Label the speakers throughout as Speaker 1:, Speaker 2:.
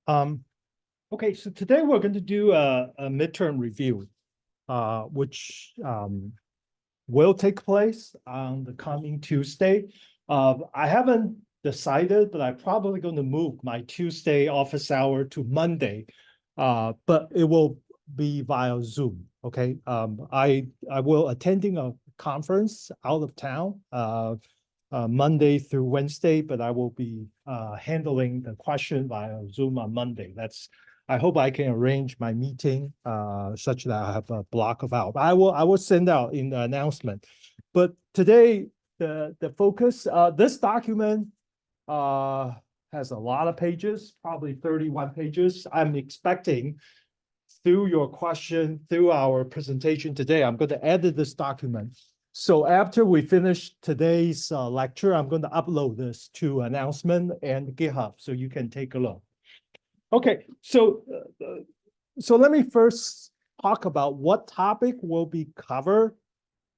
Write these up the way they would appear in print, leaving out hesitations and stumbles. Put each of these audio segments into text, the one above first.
Speaker 1: Um, okay, so today we're going to do a midterm review, which will take place on the coming Tuesday. I haven't decided, but I'm probably going to move my Tuesday office hour to Monday, but it will be via Zoom. Okay, I will attending a conference out of town Monday through Wednesday, but I will be handling the question via Zoom on Monday. I hope I can arrange my meeting such that I have a block of out. I will send out in the announcement. But today the focus this document has a lot of pages, probably 31 pages. I'm expecting through your question, through our presentation today, I'm going to edit this document. So after we finish today's lecture, I'm going to upload this to announcement and GitHub so you can take a look. Okay, so let me first talk about what topic will be covered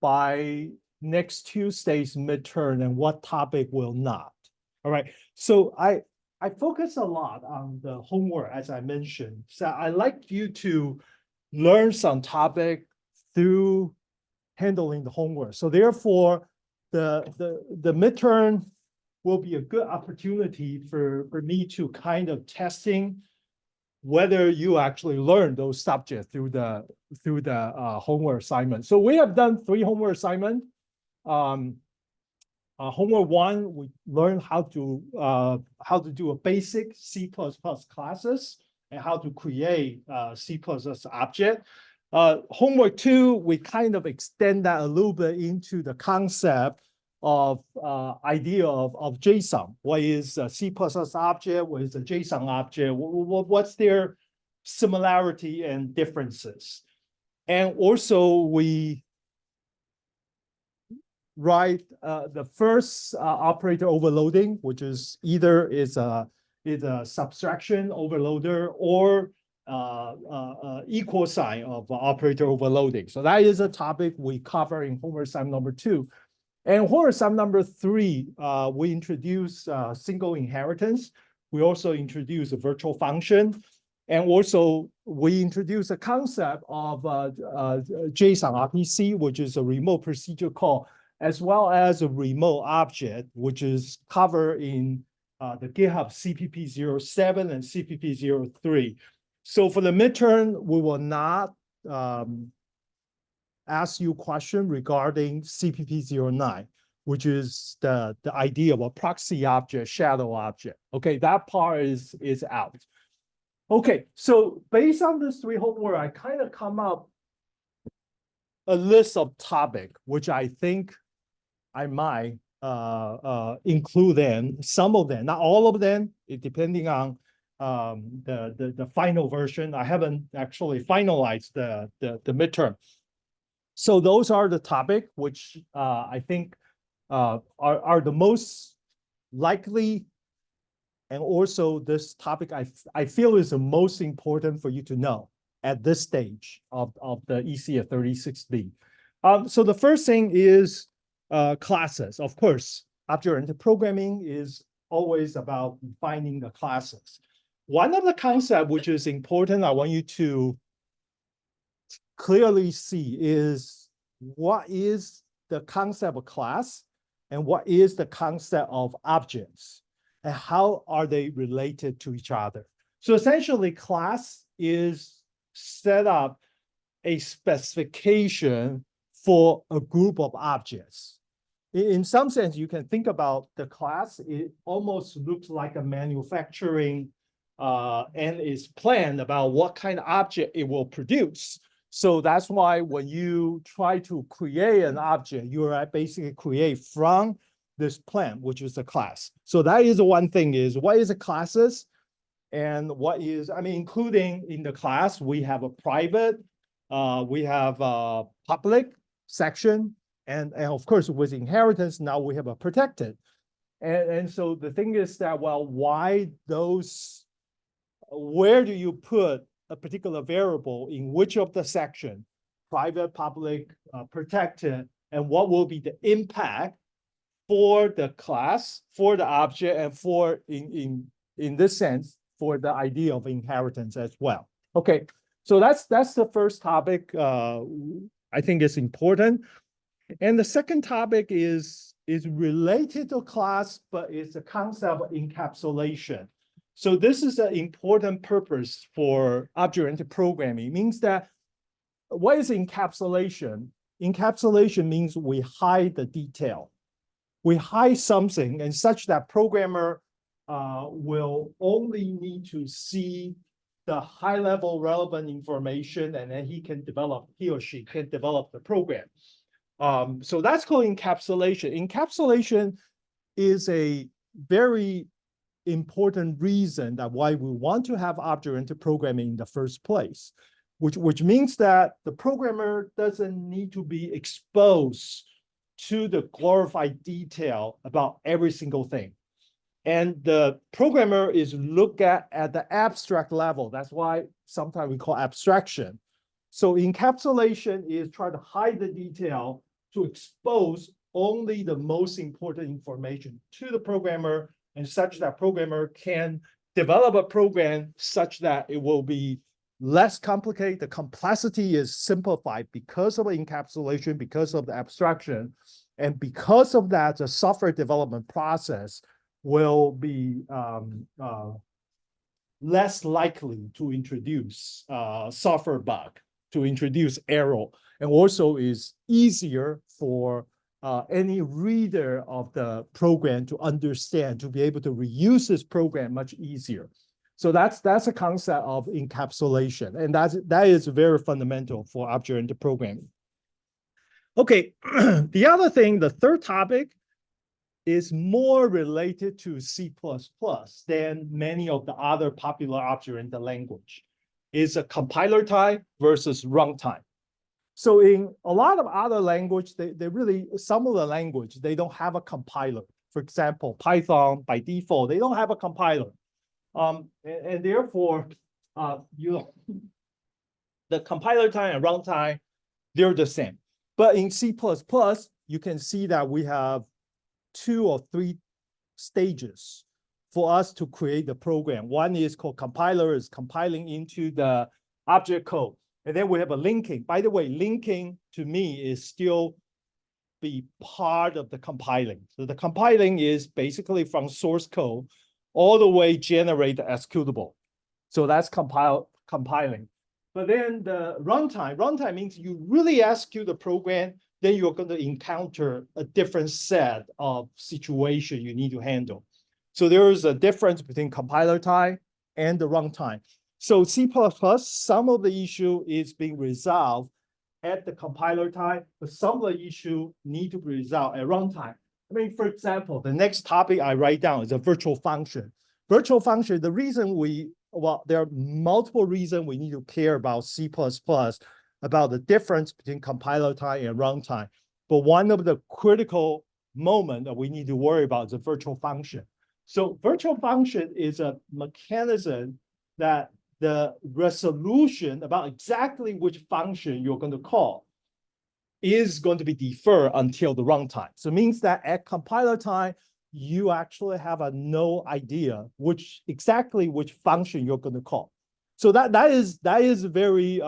Speaker 1: by next Tuesday's midterm and what topic will not. All right, so I focus a lot on the homework, as I mentioned. So I like you to learn some topic through handling the homework. So therefore, the midterm will be a good opportunity for me to kind of testing whether you actually learn those subjects through the homework assignment. So we have done 3 homework assignments. Homework 1, we learned how to do a basic C++ classes and how to create C++ object. Homework 2, we kind of extend that a little bit into the concept of idea of JSON. What is a C++ object? What is a JSON object? What's their similarity and differences? And also we write the first operator overloading, which is either is a subtraction overloader or equal sign of operator overloading. So that is a topic we cover in homework assignment number 2. And homework assignment number 3, we introduce single inheritance. We also introduce a virtual function. And also, we introduce a concept of JSON RPC, which is a remote procedure call, as well as a remote object, which is covered in the GitHub CPP07 and CPP03. So for the midterm, we will not ask you a question regarding CPP09, which is the idea of a proxy object, shadow object. Okay, that part is out. Okay, so based on this 3 homework, I kind of come up a list of topic, which I think I might include them, some of them, not all of them, depending on the final version. I haven't actually finalized the midterm. So those are the topic which I think are the most likely, and also this topic I feel is the most important for you to know at this stage of the ecs36b. So the first thing is classes. Of course, object-oriented programming is always about defining the classes. One of the concepts which is important, I want you to clearly see is what is the concept of class and what is the concept of objects and how are they related to each other. So essentially, class is set up a specification for a group of objects. In some sense, you can think about the class, it almost looks like a manufacturing and is planned about what kind of object it will produce. So that's why when you try to create an object, you're basically create from this plan, which is a class. So that is one thing is what is a classes and what is, I mean, including in the class, we have a private, we have a public section, and of course with inheritance, now we have a protected. And so the thing is that, well, why those, where do you put a particular variable in which of the section, private, public, protected, and what will be the impact for the class, for the object, and for, in this sense, for the idea of inheritance as well. Okay, so that's the first topic. I think is important. And the second topic is related to class, but it's a concept of encapsulation. So this is an important purpose for object-oriented programming. It means that what is encapsulation? Encapsulation means we hide the detail. We hide something and such that programmer will only need to see the high-level relevant information, and then he or she can develop the program. So that's called encapsulation. Encapsulation is a very important reason that why we want to have object-oriented programming in the first place, which means that the programmer doesn't need to be exposed to the glorified detail about every single thing. And the programmer is looked at the abstract level. That's why sometimes we call abstraction. So encapsulation is try to hide the detail to expose only the most important information to the programmer, and such that programmer can develop a program such that it will be less complicated. The complexity is simplified because of encapsulation, because of the abstraction. And because of that, the software development process will be less likely to introduce software bug, to introduce error, and also is easier for any reader of the program to understand, to be able to reuse this program much easier. So that's a concept of encapsulation, and that is very fundamental for object-oriented programming. Okay, the other thing, the third topic, is more related to C++ than many of the other popular object-oriented language. Is a compiler time versus runtime. So in a lot of other language, they really, some of the language, they don't have a compiler. For example, Python, by default, they don't have a compiler. And therefore, the compiler time and runtime, they're the same. But in C++, you can see that we have 2 or 3 stages for us to create the program. One is called compiler, is compiling into the object code. And then we have a linking. By the way, linking to me is still be part of the compiling. So the compiling is basically from source code all the way generate the executable. So that's compiling. But then the runtime means you really execute the program, then you're going to encounter a different set of situation you need to handle. So there is a difference between compiler time and the runtime. So C++, some of the issue is being resolved at the compiler time, but some of the issue need to be resolved at runtime. I mean, for example, the next topic I write down is a virtual function. Virtual function, the reason there are multiple reasons we need to care about C++, about the difference between compiler time and runtime. But one of the critical moments that we need to worry about is a virtual function. So virtual function is a mechanism that the resolution about exactly which function you're going to call is going to be deferred until the runtime. So it means that at compiler time, you actually have no idea exactly which function you're going to call. So that is very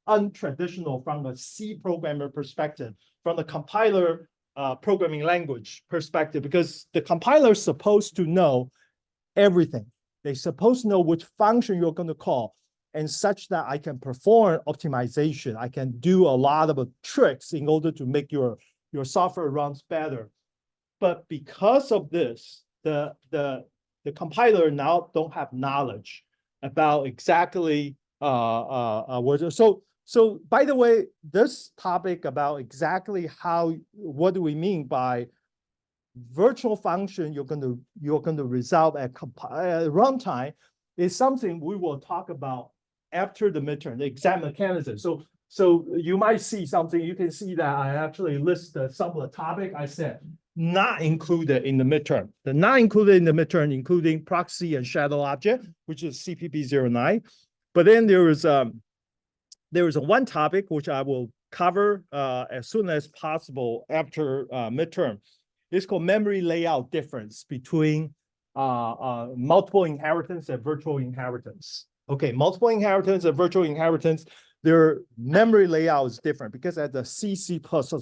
Speaker 1: untraditional from a C programmer perspective, from the compiler programming language perspective, because the compiler is supposed to know everything. They're supposed to know which function you're going to call, and such that I can perform optimization. I can do a lot of tricks in order to make your software runs better. But because of this, the compiler now don't have knowledge about exactly what. So by the way, this topic about exactly what do we mean by virtual function you're going to resolve at runtime is something we will talk about after the midterm, the exam mechanism. So you might see something. You can see that I actually list some of the topic I said not included in the midterm. The not included in the midterm, including proxy and shadow object, which is CPP09. But then there is one topic which I will cover as soon as possible after midterm. It's called memory layout difference between multiple inheritance and virtual inheritance. Okay, multiple inheritance and virtual inheritance, their memory layout is different because as a C++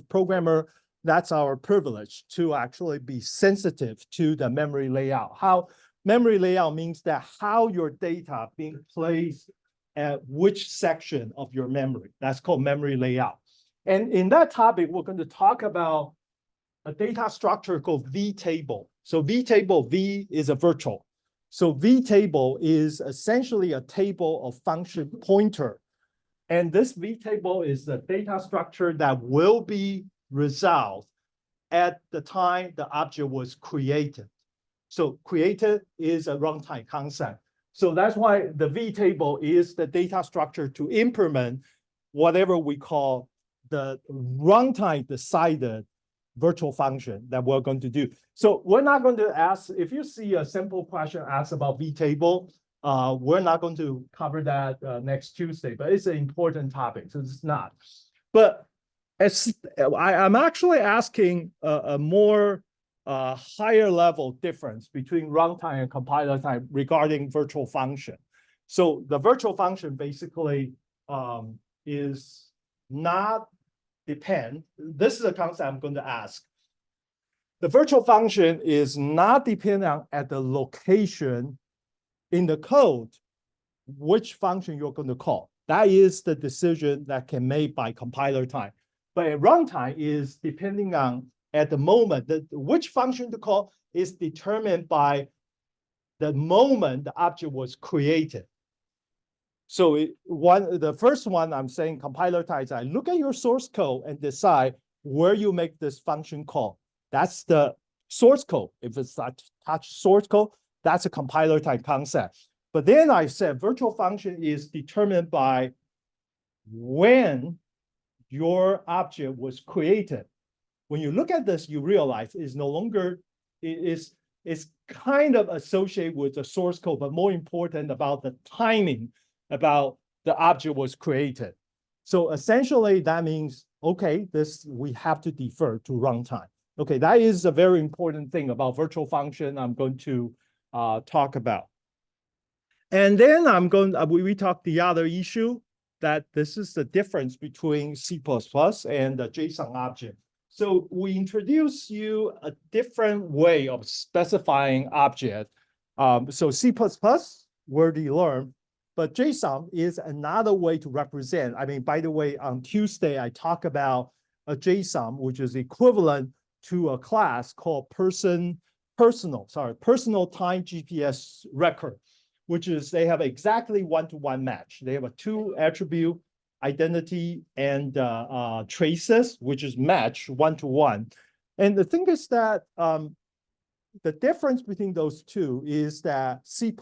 Speaker 1: programmer, that's our privilege to actually be sensitive to the memory layout. How memory layout means that how your data being placed at which section of your memory. That's called memory layout. And in that topic, we're going to talk about a data structure called vtable. So vtable, V is a virtual. So vtable is essentially a table of function pointer. And this vtable is the data structure that will be resolved at the time the object was created. So created is a runtime concept. So that's why the vtable is the data structure to implement whatever we call the runtime decided virtual function that we're going to do. So we're not going to ask, if you see a simple question asked about vtable, we're not going to cover that next Tuesday, but it's an important topic, so it's not. But as I'm actually asking a more higher level difference between runtime and compiler time regarding virtual function. So the virtual function basically is not depend. This is a concept I'm going to ask. The virtual function is not dependent at the location in the code, which function you're going to call. That is the decision that can made by compiler time. But at runtime is depending on at the moment that which function to call is determined by the moment the object was created. So the first one I'm saying compiler time is I look at your source code and decide where you make this function call. That's the source code. If it's not touch source code, that's a compiler time concept. But then I said virtual function is determined by when your object was created. When you look at this, you realize it's no longer, it's kind of associated with the source code, but more important about the timing about the object was created. So essentially that means, okay, this we have to defer to runtime. Okay, that is a very important thing about virtual function I'm going to talk about. And then we talked the other issue that this is the difference between C++ and the JSON object. So we introduce you a different way of specifying object. So C++ we already learned, but JSON is another way to represent. I mean, by the way, on Tuesday, I talk about a JSON, which is equivalent to a class called personal time GPS record, which is they have exactly one-to-one match. They have a two attribute identity and traces, which is match one-to-one. And the thing is that the difference between those two is that C++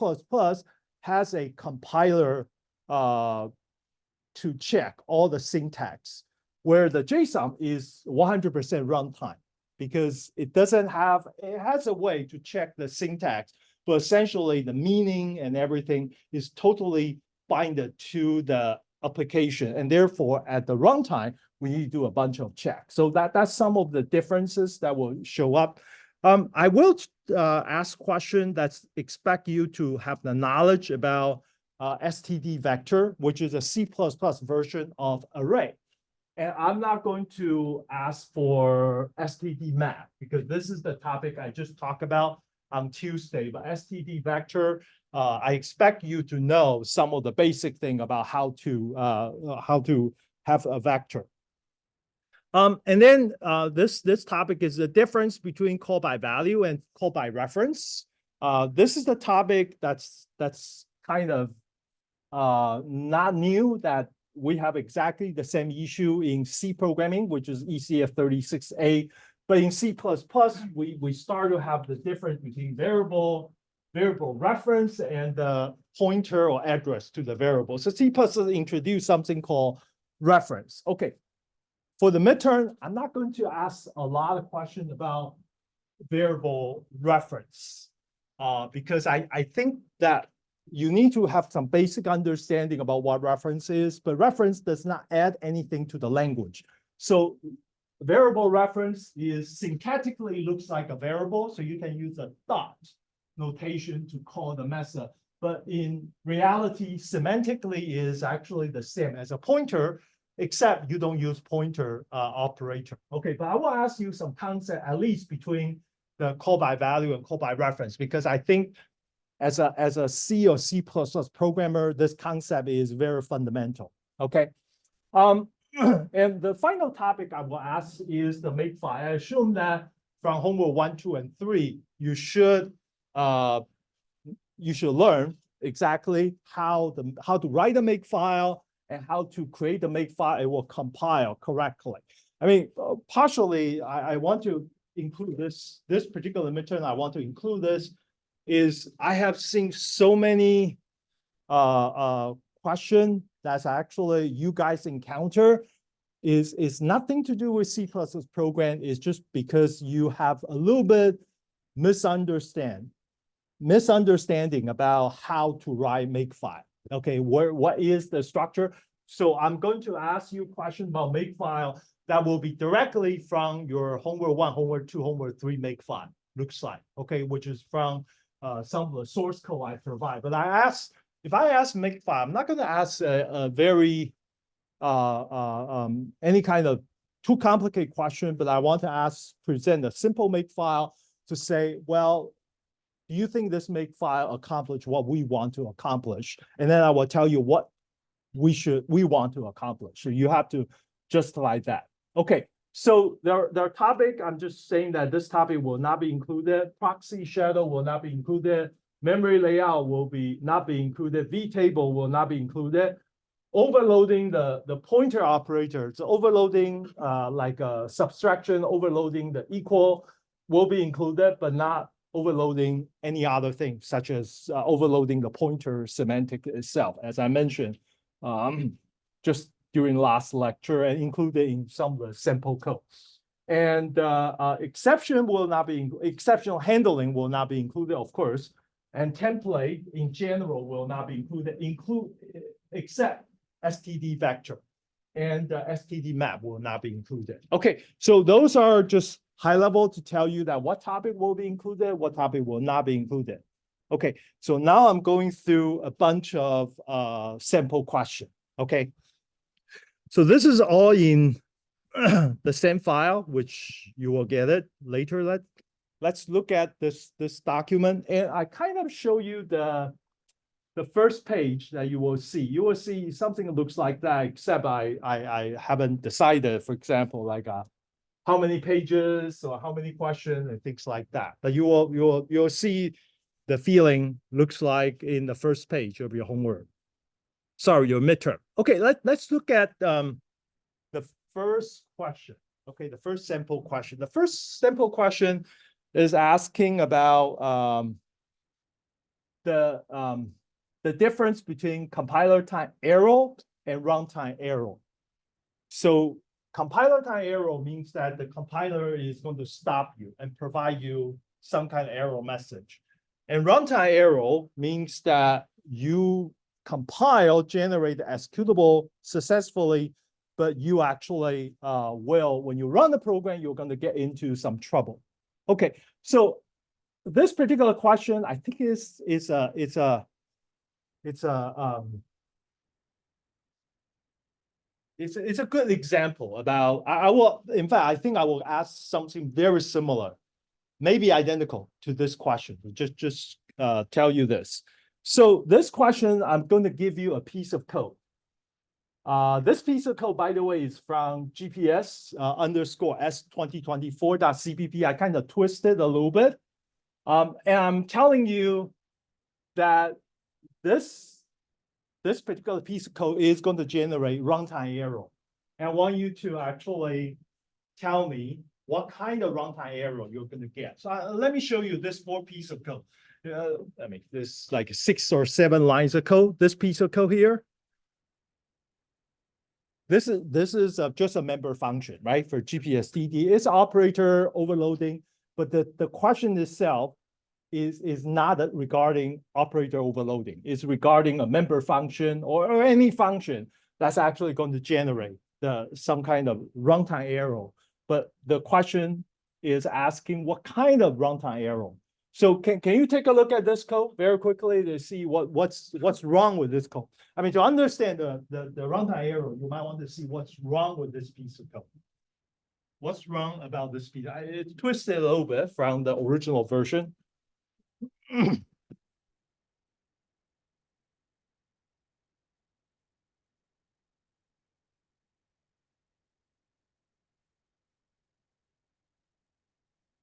Speaker 1: has a compiler to check all the syntax, where the JSON is 100% runtime because it has a way to check the syntax, but essentially the meaning and everything is totally binded to the application. And therefore, at the runtime, we need to do a bunch of checks. So that's some of the differences that will show up. I will ask question that expect you to have the knowledge about std vector, which is a C++ version of array. And I'm not going to ask for std map because this is the topic I just talked about on Tuesday. But std vector, I expect you to know some of the basic thing about how to have a vector. And then this topic is the difference between call by value and call by reference. This is the topic that's kind of not new, that we have exactly the same issue in C programming, which is ecs36b. But in C++, we start to have the difference between variable reference and the pointer or address to the variable. So C++ introduced something called reference. Okay. For the midterm, I'm not going to ask a lot of questions about variable reference because I think that you need to have some basic understanding about what reference is, but reference does not add anything to the language. So variable reference is syntactically looks like a variable, so you can use a dot notation to call the method. But in reality, semantically is actually the same as a pointer, except you don't use pointer operator. Okay, but I will ask you some concept at least between the call by value and call by reference, because I think as a C or C++ programmer, this concept is very fundamental. Okay. And the final topic I will ask is the makefile. I assume that from homework 1, 2, and 3, you should learn exactly how to write a makefile and how to create the makefile. It will compile correctly. I mean, partially, I want to include this particular midterm. I want to include this is I have seen so many questions that's actually you guys encounter is nothing to do with C++ program. It's just because you have a little bit misunderstanding about how to write makefile. Okay, what is the structure? So I'm going to ask you questions about makefile that will be directly from your homework 1, homework 2, homework 3 makefile looks like. Okay, which is from some of the source code I provide. But if I ask makefile, I'm not going to ask a very any kind of too complicated question, but I want to present a simple makefile to say, well, do you think this makefile accomplish what we want to accomplish? And then I will tell you what we want to accomplish. So you have to just like that. Okay, so their topic, I'm just saying that this topic will not be included. Proxy shadow will not be included. Memory layout will not be included. vtable will not be included. Overloading the pointer operator, so overloading like a subtraction, overloading the equal will be included, but not overloading any other thing, such as overloading the pointer semantic itself, as I mentioned just during last lecture and included in some of the sample code. And exceptional handling will not be included, of course, and template in general will not be included, except STD vector and STD map will not be included. Okay, so those are just high level to tell you that what topic will be included, what topic will not be included. Okay, so now I'm going through a bunch of sample questions. Okay, so this is all in the same file, which you will get it later. Let's look at this document, and I kind of show you the first page that you will see. You will see something that looks like that, except I haven't decided, for example, like how many pages or how many questions and things like that. But you'll see the feeling looks like in the first page of your homework. Sorry, your midterm. Okay, let's look at the first question. Okay, the first sample question. The first sample question is asking about the difference between compiler time error and runtime error. So compiler time error means that the compiler is going to stop you and provide you some kind of error message. And runtime error means that you compile, generate the executable successfully, but you actually when you run the program, you're going to get into some trouble. Okay, so this particular question, I think it's a good example about, in fact, I think I will ask something very similar, maybe identical to this question, just tell you this. So this question, I'm going to give you a piece of code. This piece of code, by the way, is from GPS underscore s2024.cpp. I kind of twisted a little bit. And I'm telling you that this particular piece of code is going to generate runtime error. And I want you to actually tell me what kind of runtime error you're going to get. So let me show you this 4 piece of code. I mean, this like 6 or 7 lines of code, this piece of code here. This is just a member function, right? For GPSDD, it's operator overloading, but the question itself is not regarding operator overloading. It's regarding a member function or any function that's actually going to generate some kind of runtime error. But the question is asking what kind of runtime error. So can you take a look at this code very quickly to see what's wrong with this code? I mean, to understand the runtime error, you might want to see what's wrong with this piece of code. What's wrong about this piece? It's twisted a little bit from the original version.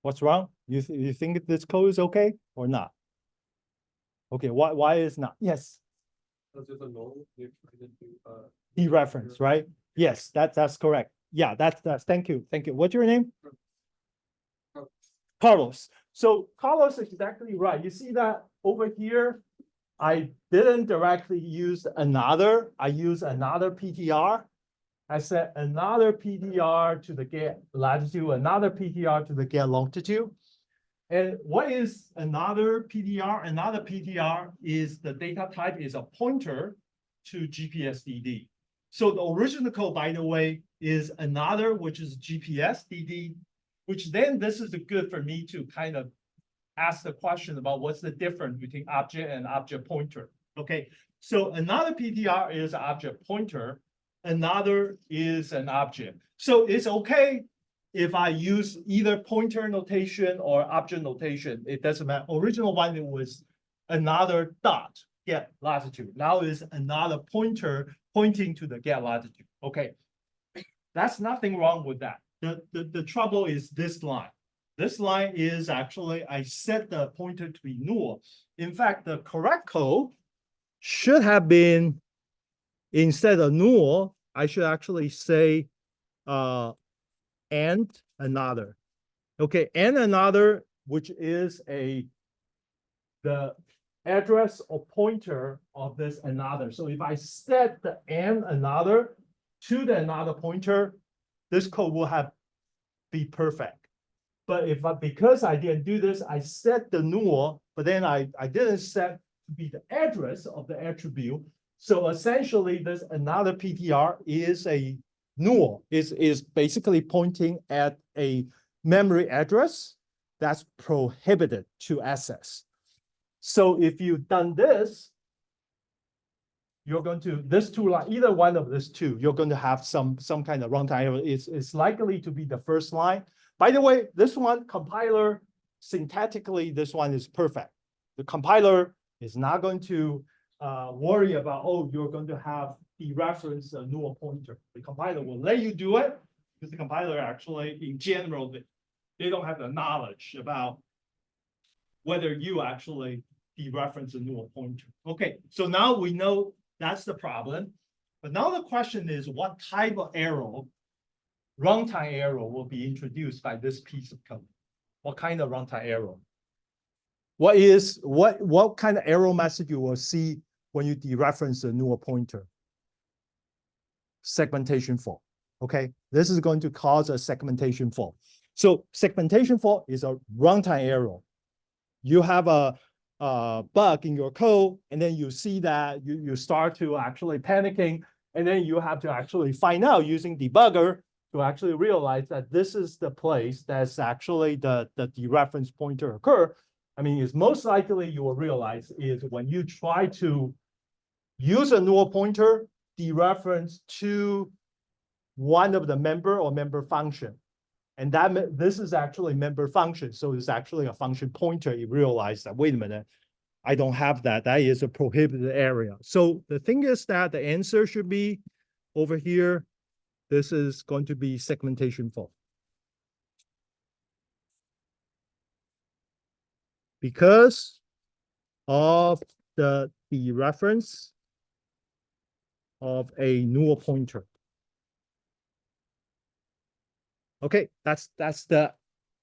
Speaker 1: What's wrong? You think this code is okay or not? Okay, why is not? Yes. Dereference, right? Yes, that's correct. Yeah, that's thank you. What's your name? Carlos. So Carlos is exactly right. You see that over here, I didn't directly use another. I use another PTR. I set another PTR to the get latitude, another PTR to the get longitude. And what is another PTR? Another PTR is the data type is a pointer to GPS DD. So the original code, by the way, is another, which is GPS DD, which then this is good for me to kind of ask the question about what's the difference between object and object pointer. Okay, so another PTR is object pointer, another is an object. So it's okay if I use either pointer notation or object notation. It doesn't matter. Original one it was another dot get latitude. Now is another pointer pointing to the get latitude. Okay, that's nothing wrong with that. The trouble is this line. This line is actually, I set the pointer to be null. In fact, the correct code should have been, instead of null, I should actually say and another. Okay, and another, which is the address or pointer of this another. So if I set the and another to the another pointer, this code will be perfect. But because I didn't do this, I set the null, but then I didn't set to be the address of the attribute. So essentially, this another PTR is a null, is basically pointing at a memory address that's prohibited to access. So if you've done this, you're going to, this two line, either one of these two, you're going to have some kind of runtime error. It's likely to be the first line. By the way, this one, compiler, syntactically, this one is perfect. The compiler is not going to worry about, oh, you're going to have dereference a null pointer. The compiler will let you do it because the compiler actually, in general, they don't have the knowledge about whether you actually dereference a null pointer. Okay, so now we know that's the problem. But now the question is, what type of error, runtime error, will be introduced by this piece of code? What kind of runtime error? What kind of error message you will see when you dereference a null pointer? Segmentation fault. Okay, this is going to cause a segmentation fault. So segmentation fault is a runtime error. You have a bug in your code, and then you see that you start to actually panicking, and then you have to actually find out using debugger to actually realize that this is the place that's actually the dereference pointer occur. I mean, it's most likely you will realize is when you try to use a null pointer dereference to one of the member or member function. And this is actually member function. So it's actually a function pointer. You realize that, wait a minute, I don't have that. That is a prohibited area. So the thing is that the answer should be over here. This is going to be segmentation fault. Because of the dereference of a null pointer. Okay, that's the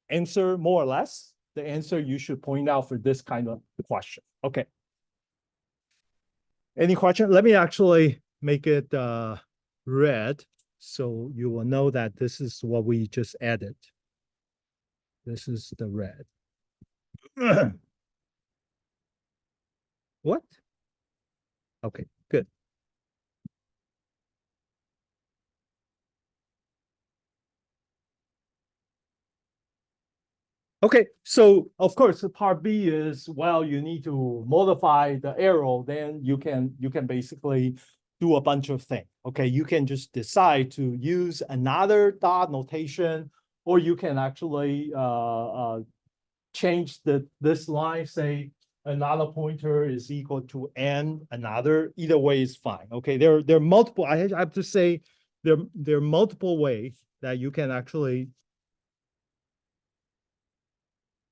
Speaker 1: answer, more or less. The answer you should point out for this kind of question. Okay. Any question? Let me actually make it red so you will know that this is what we just added. This is the red. What? Okay, good. Okay, so of course, part B is, well, you need to modify the arrow, then you can basically do a bunch of things. Okay, you can just decide to use another dot notation, or you can actually change this line, say another pointer is equal to n, another. Either way is fine. Okay, there are multiple. I have to say there are multiple ways that you can actually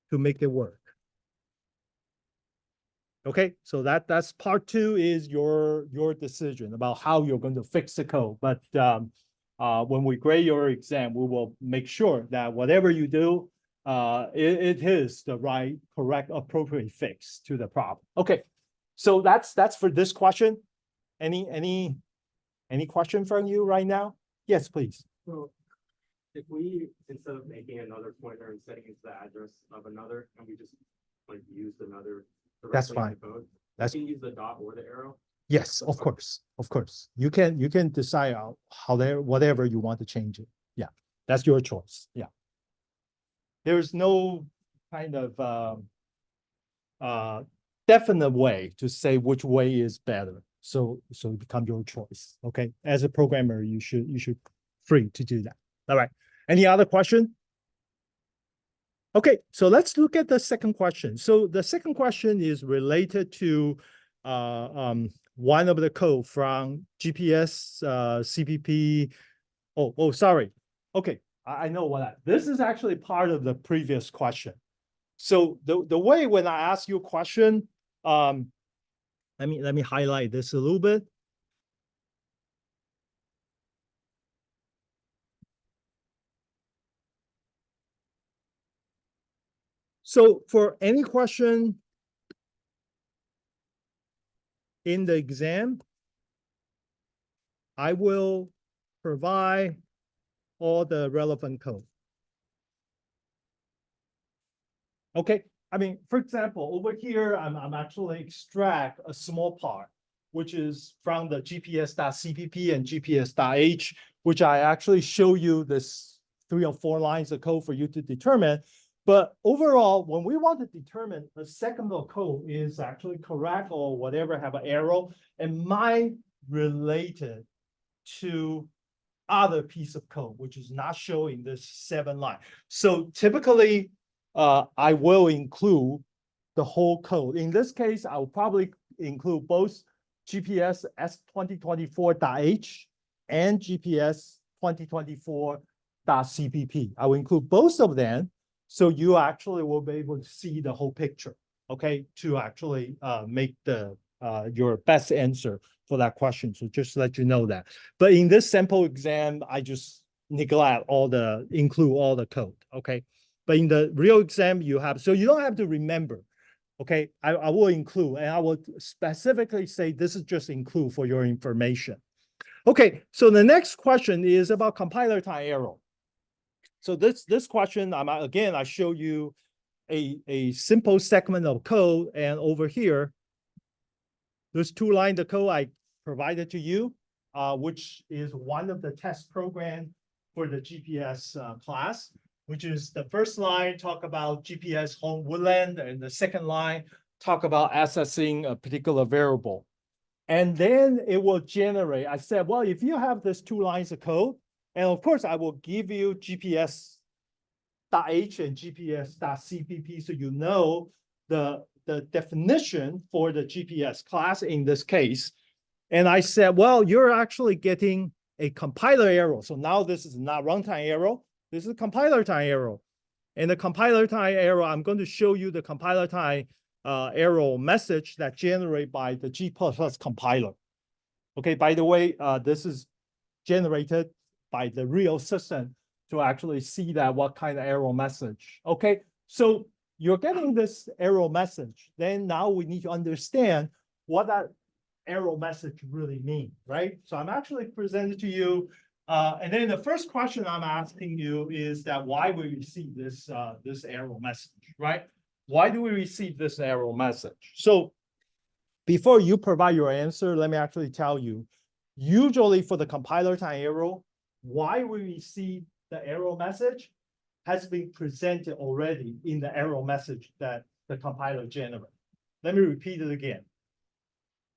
Speaker 1: to make it work. Okay, so that's part two is your decision about how you're going to fix the code. But when we grade your exam, we will make sure that whatever you do, it is the right, correct, appropriate fix to the problem. Okay, so that's for this question. Any question from you right now? Yes, please.
Speaker 2: So if we, instead of making another pointer and setting it to the address of another, and we just like used another
Speaker 1: That's
Speaker 2: directly in
Speaker 1: fine.
Speaker 2: the code,
Speaker 1: That's
Speaker 2: we can use the dot or the arrow.
Speaker 1: yes, of course, of course. You can decide how there whatever you want to change it. Yeah, that's your choice. Yeah, there's no kind of definite way to say which way is better. So it becomes your choice. Okay, as a programmer, you should free to do that. All right. Any other question? Okay, so let's look at the second question. So the second question is related to one of the code from GPS CPP. Oh, sorry. Okay, I know what this is actually part of the previous question. So the way when I ask you a question, let me highlight this a little bit. So for any question in the exam, I will provide all the relevant code. Okay, I mean, for example, over here, I'm actually extract a small part, which is from the GPS.cpp and GPS.h, which I actually show you this 3 or 4 lines of code for you to determine. But overall, when we want to determine the second code is actually correct or whatever have an arrow, and mine related to other piece of code, which is not showing this 7 line. So typically, I will include the whole code. In this case, I will probably include both GPS s2024.h and GPS 2024.cpp. I will include both of them, so you actually will be able to see the whole picture, okay, to actually make the your best answer for that question. So just to let you know that. But in this sample exam, I just neglect include all the code, okay? But in the real exam, you have, so you don't have to remember, okay? I will include, and I will specifically say this is just include for your information. Okay, so the next question is about compiler time error. So this question, again, I show you a simple segment of code, and over here, there's 2 lines of code I provided to you, which is one of the test program for the GPS class, which is the first line talk about GPS home woodland, and the second line talk about accessing a particular variable. And then it will generate, I said, well, if you have this 2 lines of code, and of course I will give you GPS.h and GPS.cpp, so you know the definition for the GPS class in this case. And I said, well, you're actually getting a compiler error. So now this is not runtime error. This is a compiler time error. And the compiler time error, I'm going to show you the compiler time error message that generated by the G++ compiler. Okay, by the way, this is generated by the real system to actually see that what kind of error message. Okay, so you're getting this error message. Then now we need to understand what that error message really means, right? So I'm actually presenting to you, and then the first question I'm asking you is that why we receive this this error message, right? Why do we receive this error message? So before you provide your answer, let me actually tell you, usually for the compiler time error, why we receive the error message has been presented already in the error message that the compiler generates. Let me repeat it again.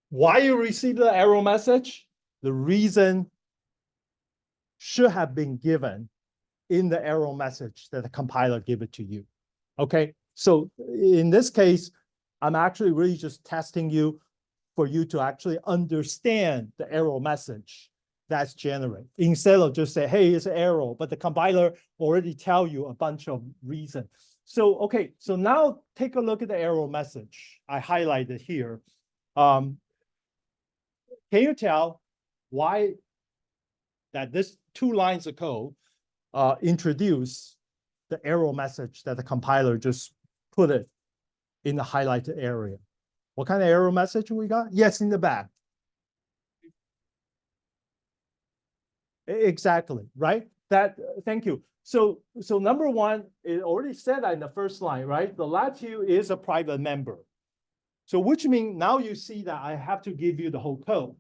Speaker 1: Why you receive the error message? The reason should have been given in the error message that the compiler give it to you. Okay, so in this case, I'm actually really just testing you for you to actually understand the error message that's generated instead of just say, hey, it's an error, but the compiler already tell you a bunch of reasons. So, okay, so now take a look at the error message. I highlighted here. Can you tell why that this 2 lines of code introduce the error message that the compiler just put it in the highlighted area? What kind of error message we got? Yes, in the back. Exactly, right? Thank you. So number one, it already said that in the first line, right? The latitude is a private member. So which means now you see that I have to give you the whole code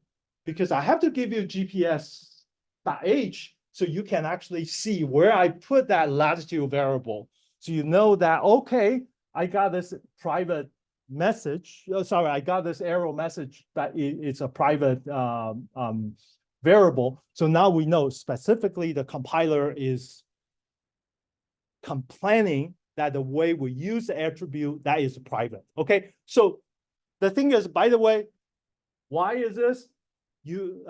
Speaker 1: because I have to give you GPS.h so you can actually see where I put that latitude variable. So you know that, okay, I got this private message. Oh, sorry, I got this error message that it's a private variable. So now we know specifically the compiler is complaining that the way we use the attribute that is private. Okay, so the thing is, by the way, why is this? You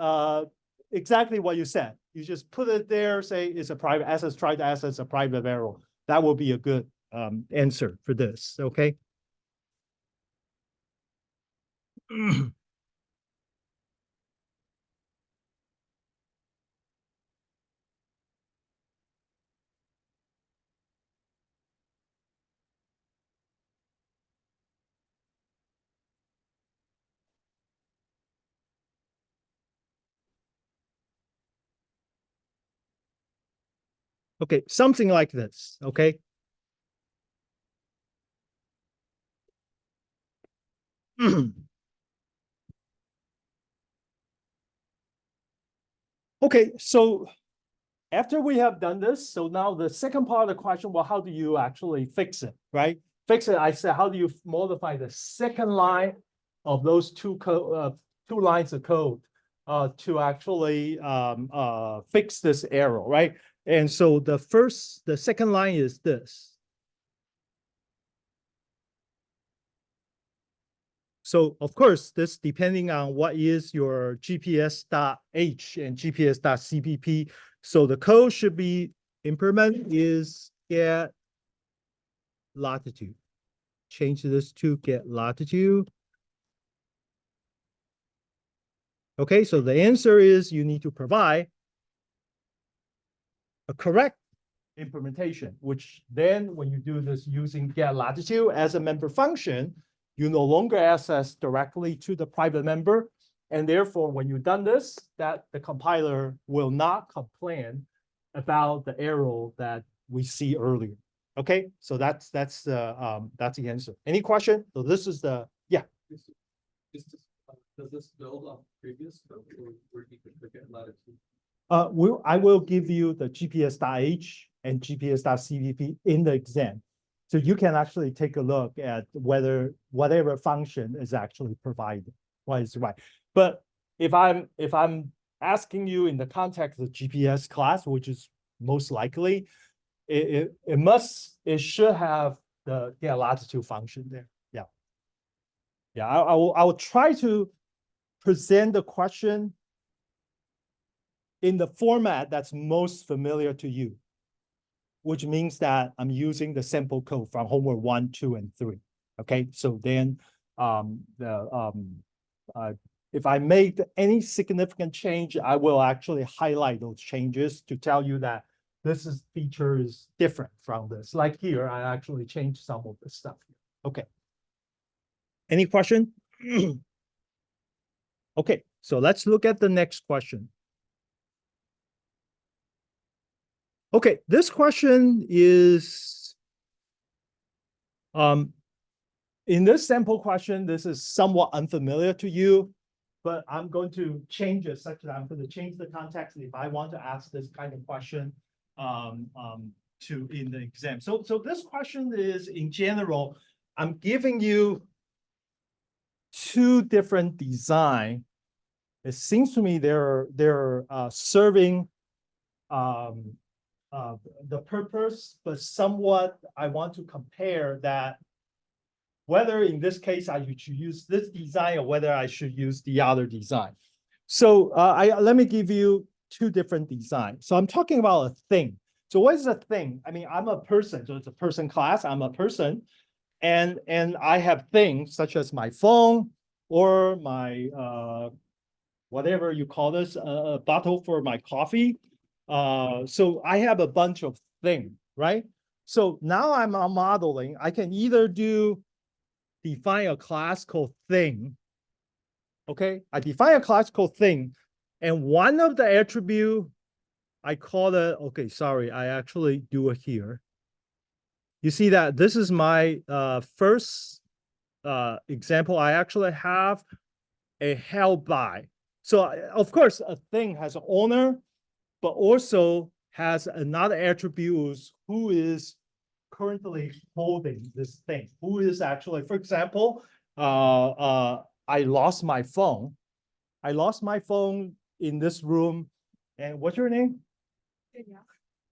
Speaker 1: exactly what you said. You just put it there, say it's a private access, try to access a private variable. That will be a good answer for this. Okay. Okay, something like this. Okay. Okay, so after we have done this, so now the second part of the question, well, how do you actually fix it, right? Fix it, I said, how do you modify the second line of those two lines of code to actually fix this error, right? And so the second line is this. So of course, this depending on what is your GPS.h and GPS.cpp. So the code should be implement is get latitude. Change this to get latitude. Okay, so the answer is you need to provide a correct implementation, which then when you do this using get latitude as a member function, you no longer access directly to the private member. And therefore, when you've done this, that the compiler will not complain about the error that we see earlier. Okay, so that's the answer. Any question? So this is the, yeah.
Speaker 2: Does this build on previous code or you can forget latitude?
Speaker 1: I will give you the GPS.h and GPS.cpp in the exam. So you can actually take a look at whether whatever function is actually provided, what is right. But if I'm asking you in the context of GPS class, which is most likely, it should have the latitude function there. Yeah. Yeah, I will try to present the question in the format that's most familiar to you, which means that I'm using the sample code from homework 1, 2, and 3. Okay, so then if I make any significant change, I will actually highlight those changes to tell you that this feature is different from this. Like here, I actually changed some of the stuff. Okay. Any question? Okay, so let's look at the next question. Okay, this question is, in this sample question, this is somewhat unfamiliar to you, but I'm going to change it such that I'm going to change the context if I want to ask this kind of question to in the exam. So this question is in general, I'm giving you two different design. It seems to me they're serving the purpose, but somewhat I want to compare that whether in this case I should use this design or whether I should use the other design. So let me give you two different designs. So I'm talking about a thing. So what is a thing? I mean, I'm a person, so it's a person class. I'm a person, and I have things such as my phone or my whatever you call this, a bottle for my coffee. So I have a bunch of things, right? So now I'm modeling. I can either define a class called thing. Okay, I define a class called thing, and one of the attribute I call it. Okay, sorry, I actually do it here. You see that this is my first example. I actually have a held by. So of course, a thing has an owner, but also has another attribute who is currently holding this thing. Who is actually, for example, I lost my phone. I lost my phone in this room. And what's your name? Danielle.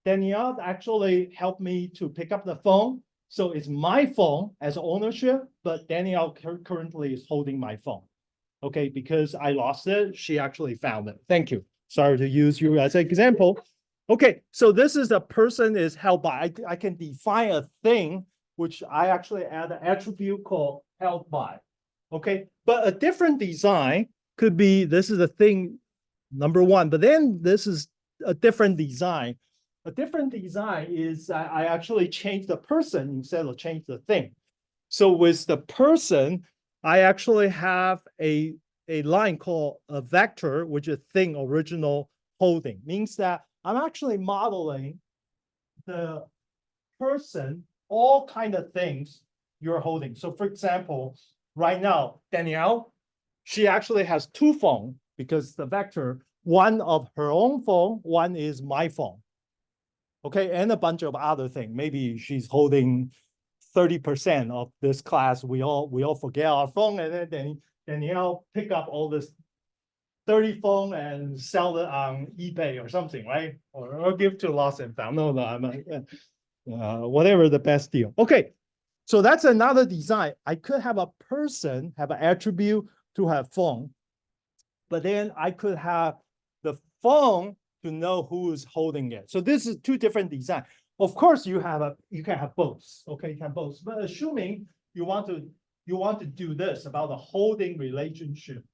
Speaker 1: Danielle actually helped me to pick up the phone. So it's my phone as ownership, but Danielle currently is holding my phone. Okay, because I lost it, she actually found it. Thank you. Sorry to use you as an example. Okay, so this is a person is held by. I can define a thing, which I actually add an attribute called held by. Okay, but a different design could be, this is a thing number one, but then this is a different design. A different design is I actually change the person instead of change the thing. So with the person, I actually have a line called a vector, which is thing original holding. Means that I'm actually modeling the person, all kind of things you're holding. So for example, right now, Danielle, she actually has two phones because the vector, one of her own phone, one is my phone. Okay, and a bunch of other things. Maybe she's holding 30% of this class. We all forget our phone, and then Danielle pick up all this 30 phone and sell it on eBay or something, right? Or give to lost and found. No, I'm whatever the best deal. Okay, so that's another design. I could have a person have an attribute to have phone, but then I could have the phone to know who is holding it. So this is two different designs. Of course, you can have both. Okay, you can both. But assuming you want to do this about the holding relationship,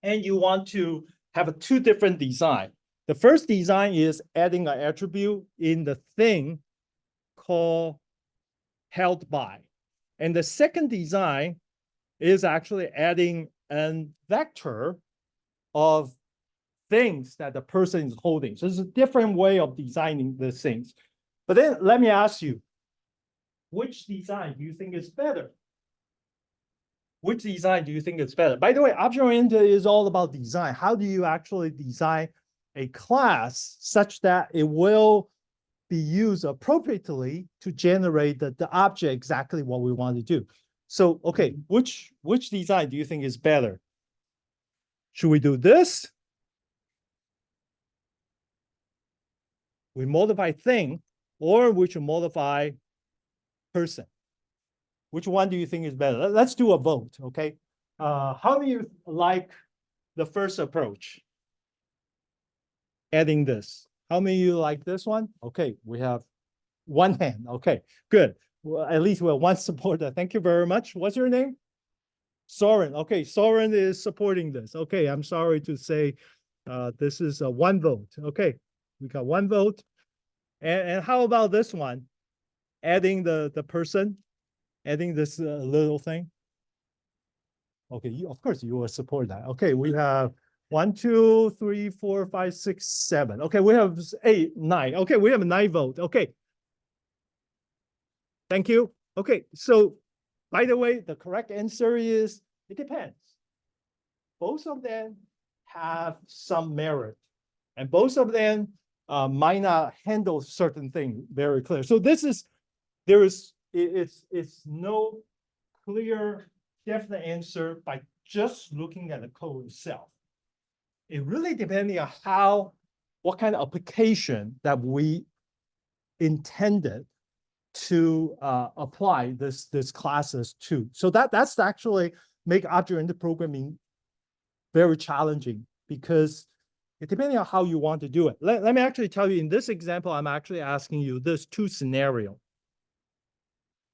Speaker 1: and you want to have a two different design. The first design is adding an attribute in the thing called held by, and the second design is actually adding a vector of things that the person is holding. So it's a different way of designing the things. But then let me ask you, which design do you think is better? Which design do you think is better? By the way, object-oriented is all about design. How do you actually design a class such that it will be used appropriately to generate the object exactly what we want to do? So, okay, which design do you think is better? Should we do this? We modify thing, or we should modify person. Which one do you think is better? Let's do a vote, okay? How do you like the first approach? Adding this. How many of you like this one? Okay, we have one hand. Okay, good. Well, at least we have one supporter. Thank you very much. What's your name? Soren. Okay, Soren is supporting this. Okay, I'm sorry to say this is a one vote. Okay, we got one vote. And how about this one? Adding the person, adding this little thing. Okay, of course you will support that. Okay, we have 1, 2, 3, 4, 5, 6, 7. Okay, we have 8, 9. Okay, we have a 9 vote. Okay. Thank you. Okay, so by the way, the correct answer is it depends. Both of them have some merit, and both of them might not handle certain things very clear. So it's no clear, definite answer by just looking at the code itself. It really depending on what kind of application that we intended to apply this classes to. So that's actually make object-oriented programming very challenging because it depending on how you want to do it. Let me actually tell you in this example, I'm actually asking you this two scenario.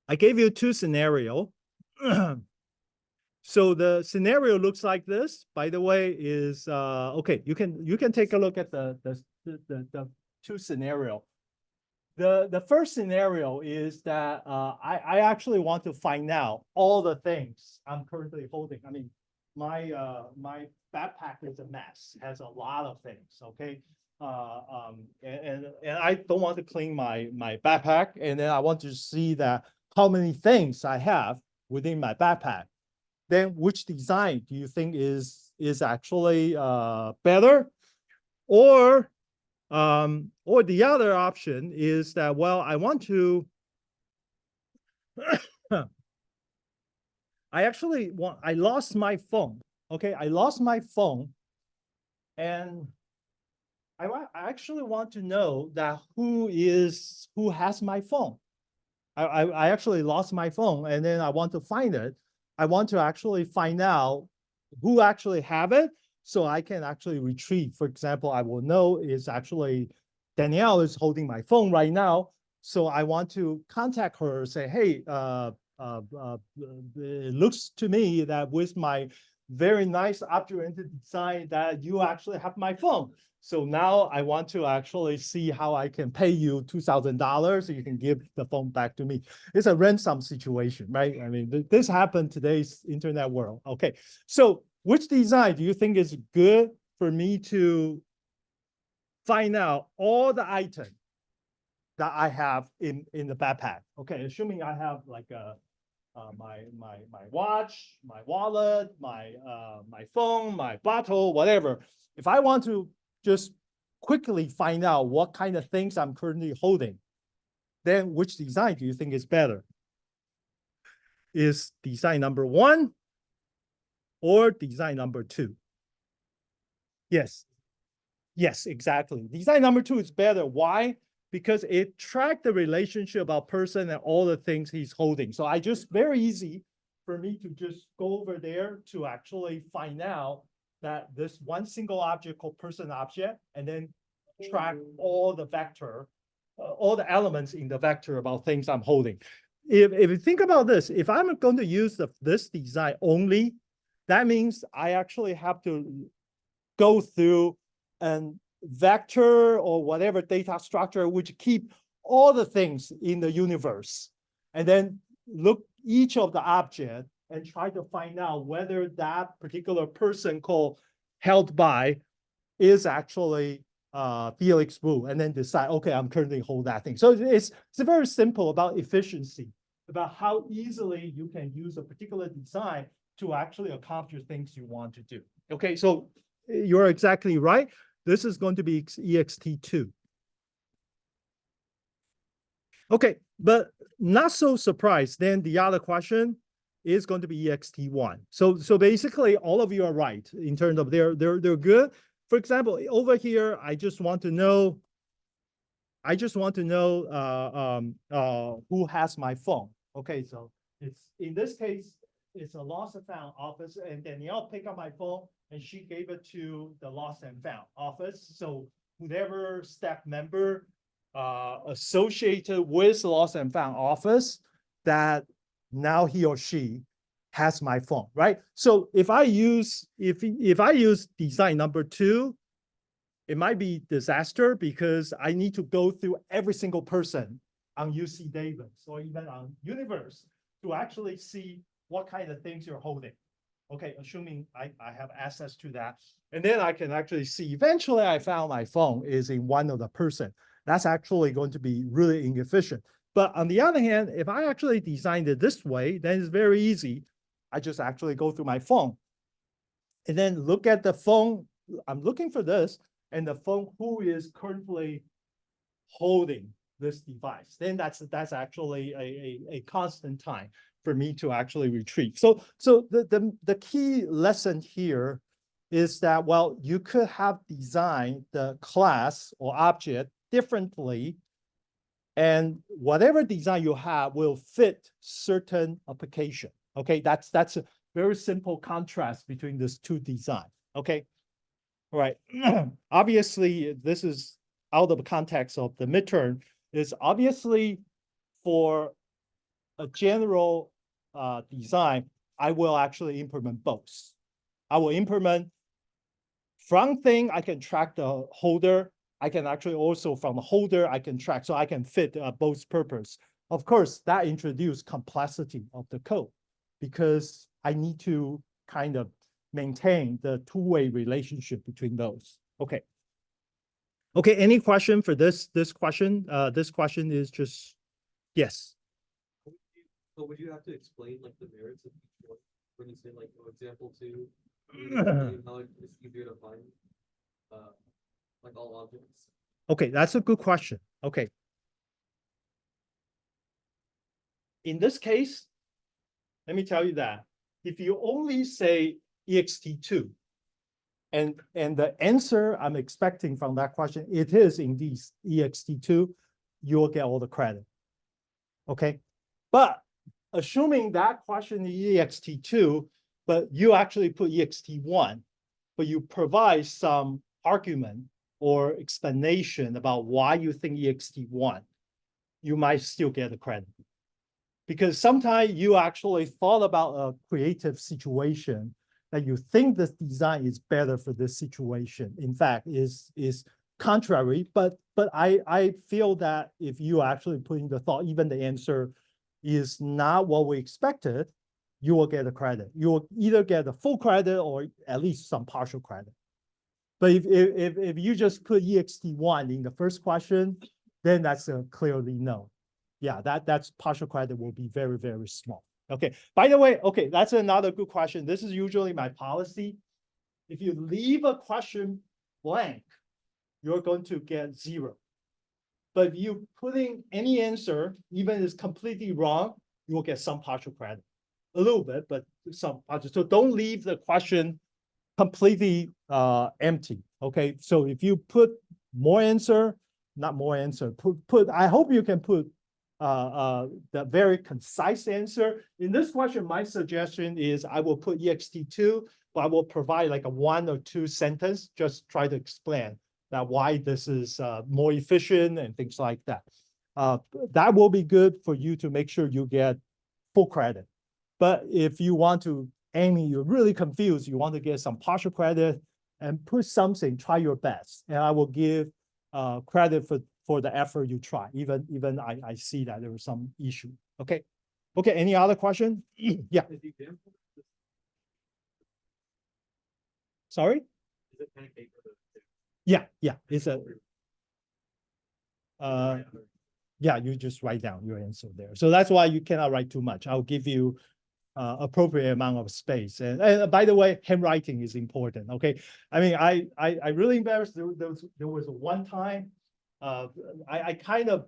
Speaker 1: I gave you two scenario. So the scenario looks like this, by the way, is okay, you can take a look at the two scenario. The first scenario is that I actually want to find out all the things I'm currently holding. I mean, my backpack is a mess, has a lot of things, okay? And I don't want to clean my backpack, and then I want to see that how many things I have within my backpack. Then which design do you think is actually better? Or the other option is that, well, I want to I lost my phone. Okay, I lost my phone, and I actually want to know that who has my phone. I actually lost my phone, and then I want to find it. I want to actually find out who actually have it, so I can actually retrieve. For example, I will know is actually Danielle is holding my phone right now, so I want to contact her, say, hey, it looks to me that with my very nice object-oriented design that you actually have my phone. So now I want to actually see how I can pay you $2,000 so you can give the phone back to me. It's a ransom situation, right? I mean, this happened today's internet world. Okay, so which design do you think is good for me to find out all the items that I have in the backpack? Okay, assuming I have like my watch, my wallet, my phone, my bottle, whatever. If I want to just quickly find out what kind of things I'm currently holding, then which design do you think is better? Is design number 1 or design number 2? Yes. Yes, exactly. Design number 2 is better. Why? Because it tracked the relationship about person and all the things he's holding. So I just very easy for me to just go over there to actually find out that this one single object called person object, and then track all the vector, all the elements in the vector about things I'm holding. If you think about this, if I'm going to use this design only, that means I actually have to go through and vector or whatever data structure which keep all the things in the universe, and then look each of the object and try to find out whether that particular person called held by is actually Felix Wu, and then decide, okay, I'm currently hold that thing. So it's very simple about efficiency, about how easily you can use a particular design to actually accomplish things you want to do. Okay, so you're exactly right. This is going to be ext2. Okay, but not so surprised. Then the other question is going to be ext1. So basically, all of you are right in terms of they're good. For example, over here, I just want to know who has my phone. Okay, so it's in this case, it's a lost and found office, and Danielle picked up my phone and she gave it to the lost and found office. So whatever staff member associated with lost and found office, that now he or she has my phone, right? So if I use design number 2, it might be disaster because I need to go through every single person on UC Davis or even on Universe to actually see what kind of things you're holding. Okay, assuming I have access to that. And then I can actually see, eventually I found my phone is in one of the person. That's actually going to be really inefficient. But on the other hand, if I actually designed it this way, then it's very easy. I just actually go through my phone and then look at the phone. I'm looking for this. and the phone who is currently holding this device, then that's actually a constant time for me to actually retrieve. So the key lesson here is that, well, you could have designed the class or object differently, and whatever design you have will fit certain application. Okay, that's a very simple contrast between these two designs. Okay, all right. Obviously, this is out of context of the midterm. Is obviously for a general design, I will actually implement both. I will implement from thing, I can track the holder. I can actually also from the holder, I can track, so I can fit both purpose. Of course, that introduces complexity of the code because I need to kind of maintain the two-way relationship between those. Okay. Okay, any question for this question? This question is just, yes.
Speaker 3: So would you have to explain like the merits of each one when you say like, for example, two, how it's easier to find like all objects?
Speaker 1: Okay, that's a good question. Okay. In this case, let me tell you that if you only say ext2, and the answer I'm expecting from that question, it is indeed ext2, you'll get all the credit. Okay. But assuming that question is ext2, but you actually put ext1, but you provide some argument or explanation about why you think ext1, you might still get the credit. Because sometimes you actually thought about a creative situation that you think this design is better for this situation. In fact, is contrary, but I feel that if you actually put in the thought, even the answer is not what we expected, you will get a credit. You will either get a full credit or at least some partial credit. But if you just put ext1 in the first question, then that's a clearly no. Yeah, that's partial credit will be very, very small. Okay, by the way, okay, that's another good question. This is usually my policy. If you leave a question blank, you're going to get 0. But if you put in any answer, even if it's completely wrong, you will get some partial credit. A little bit, but some partial. So don't leave the question completely empty. Okay, so if you put more answer, not more answer, put I hope you can put the very concise answer. In this question, my suggestion is I will put ext2, but I will provide like a 1 or 2 sentence, just try to explain that why this is more efficient and things like that. That will be good for you to make sure you get full credit. But if you want to, Amy, you're really confused, you want to get some partial credit and put something, try your best. And I will give credit for the effort you try, even I see that there was some issue. Okay. Okay, any other question? Yeah. Sorry?
Speaker 2: Is it pen and paper?
Speaker 1: Yeah, it's a yeah, you just write down your answer there. So that's why you cannot write too much. I'll give you appropriate amount of space. And by the way, handwriting is important. Okay, I mean, I really embarrassed. There was one time, I kind of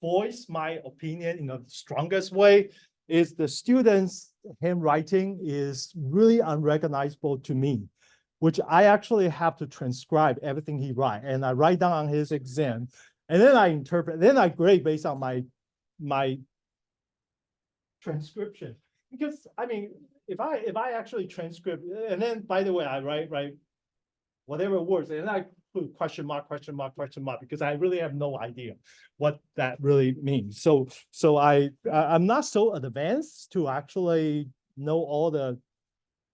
Speaker 1: voiced my opinion in the strongest way. Is the student's handwriting is really unrecognizable to me, which I actually have to transcribe everything he write, and I write down on his exam, and then I interpret, then I grade based on my transcription. Because I mean, if I actually transcript, and then by the way, I write whatever words, and I put question mark, because I really have no idea what that really means. So I'm not so advanced to actually know all the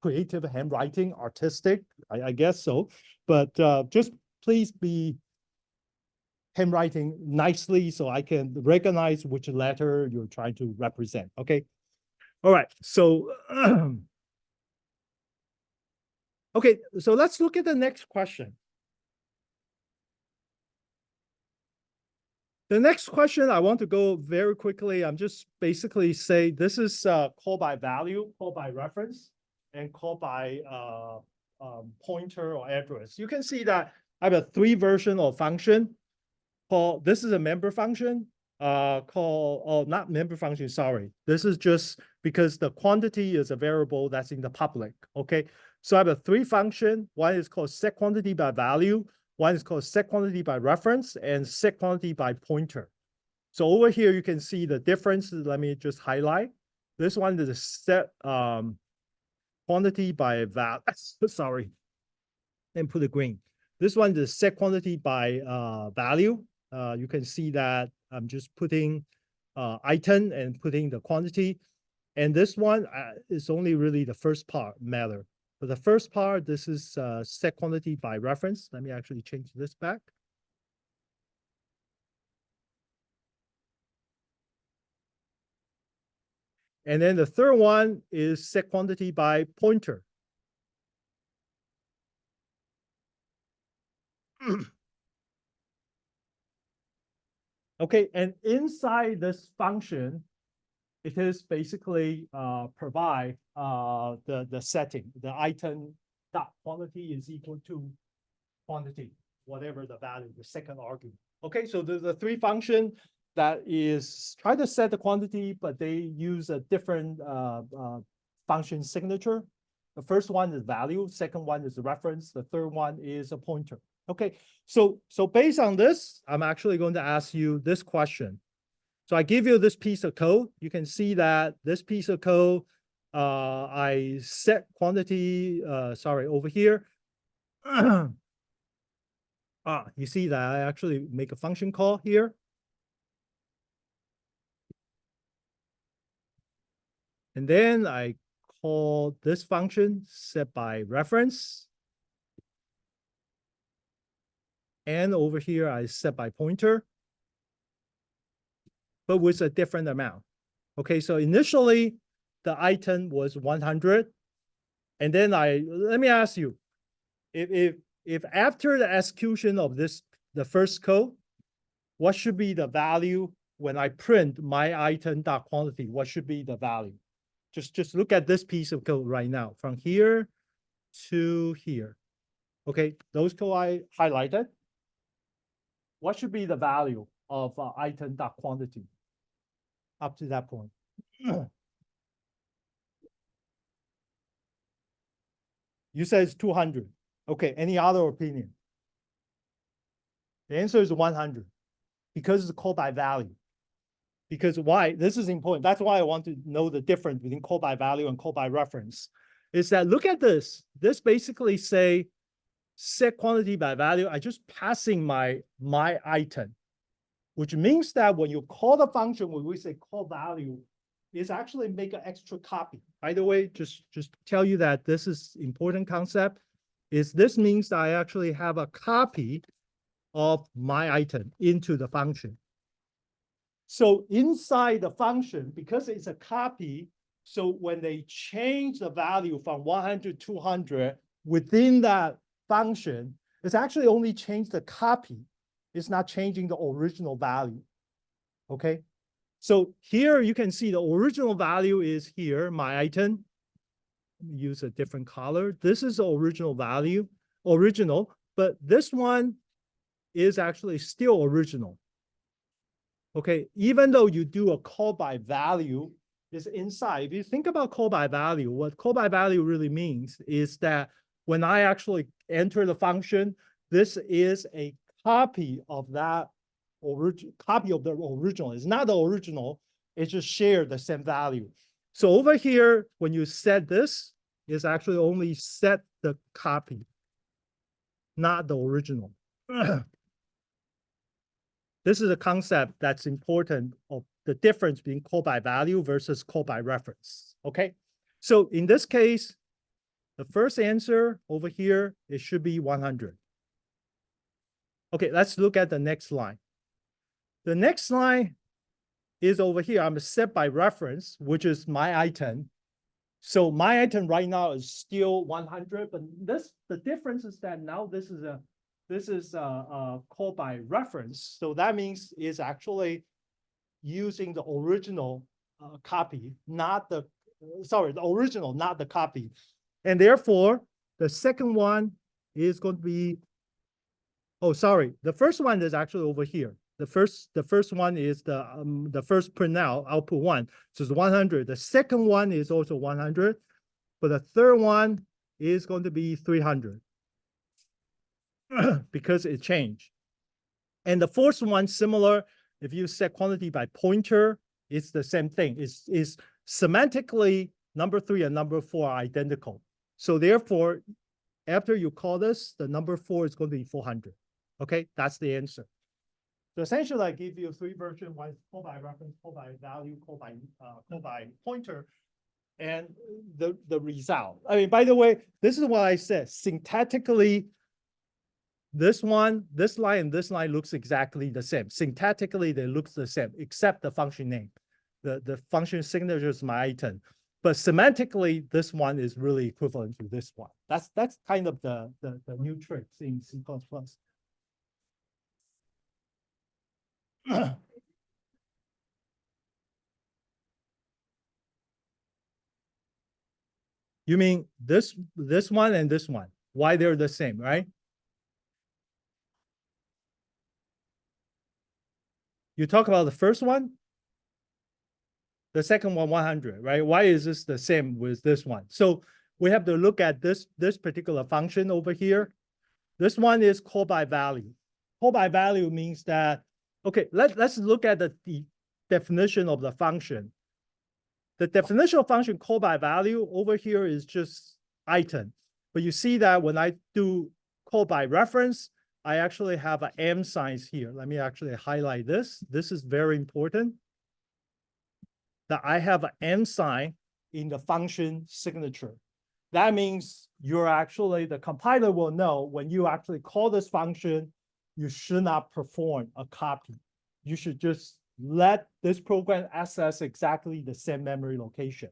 Speaker 1: creative handwriting, artistic, I guess so. But just please be handwriting nicely so I can recognize which letter you're trying to represent. Okay. All right, so okay, so let's look at the next question. The next question, I want to go very quickly. I'm just basically say this is call by value, call by reference, and call by pointer or address. You can see that I have a 3 version of function called, this is a member function, not member function, sorry. This is just because the quantity is a variable that's in the public, okay? So I have a 3 function. One is called set quantity by value. One is called set quantity by reference and set quantity by pointer. So over here, you can see the difference. Let me just highlight. This one is a set quantity by value, sorry, and put it green. This one is set quantity by value. You can see that I'm just putting item and putting the quantity. And this one is only really the first part matter. For the first part, this is set quantity by reference. Let me actually change this back. And then the third one is set quantity by pointer. Okay, and inside this function, it is basically provide the setting. The item dot quantity is equal to quantity, whatever the value, the second argument. Okay, so there's a 3 function that is try to set the quantity, but they use a different function signature. The first one is value, second one is the reference, the third one is a pointer. Okay, so based on this, I'm actually going to ask you this question. So I give you this piece of code. You can see that this piece of code, I set quantity, sorry, over here. You see that I actually make a function call here. And then I call this function set by reference. And over here, I set by pointer, but with a different amount. Okay, so initially the item was 100. And then let me ask you, if after the execution of the first code, what should be the value when I print my item dot quantity? What should be the value? Just look at this piece of code right now, from here to here. Okay, those code I highlighted. What should be the value of item dot quantity up to that point? You said it's 200. Okay, any other opinion? The answer is 100 because it's called by value. Because why? This is important. That's why I want to know the difference between call by value and call by reference. Is that look at this. This basically say set quantity by value. I just passing my item, which means that when you call the function, when we say call value, is actually make an extra copy. By the way, just tell you that this is important concept. Is this means that I actually have a copy of my item into the function. So inside the function, because it's a copy, so when they change the value from 100 to 200 within that function, it's actually only changed the copy. It's not changing the original value. Okay. So here you can see the original value is here, my item. Use a different color. This is the original value, but this one is actually still original. Okay, even though you do a call by value, is inside. If you think about call by value, what call by value really means is that when I actually enter the function, this is a copy of that copy of the original. It's not the original, it just shared the same value. So over here, when you set this, is actually only set the copy, not the original. This is a concept that's important of the difference between call by value versus call by reference, okay? So in this case, the first answer over here, it should be 100. Okay, let's look at the next line. The next line is over here. I'm set by reference, which is my item. So my item right now is still 100, but the difference is that now this is called by reference. So that means it's actually using the original copy, not the original, not the copy. And therefore, the second one is going to be Oh, sorry. The first one is actually over here. The first one is the first printout, output one. So it's 100. The second one is also 100, but the third one is going to be 300 because it changed. And the fourth one, similar. If you set quantity by pointer, it's the same thing. It's semantically number 3 and number 4 are identical. So therefore, after you call this, the number 4 is going to be 400. Okay, that's the answer. So essentially, I give you 3 versions: one is call by reference, call by value, call by pointer, and the result. I mean, by the way, this is what I said. Syntactically, this line, and this line looks exactly the same. Syntactically, they look the same, except the function name. The function signature is my item. But semantically, this one is really equivalent to this one. That's kind of the new tricks in C++. You mean this one and this one? Why they're the same, right? You talk about the first one, the second one, 100, right? Why is this the same with this one? So we have to look at this particular function over here. This one is call by value. Call by value means that, okay, let's look at the definition of the function. The definition of function call by value over here is just item. But you see that when I do call by reference, I actually have an M signs here. Let me actually highlight this. This is very important. That I have an M sign in the function signature. That means you're actually, the compiler will know when you actually call this function, you should not perform a copy. You should just let this program access exactly the same memory location.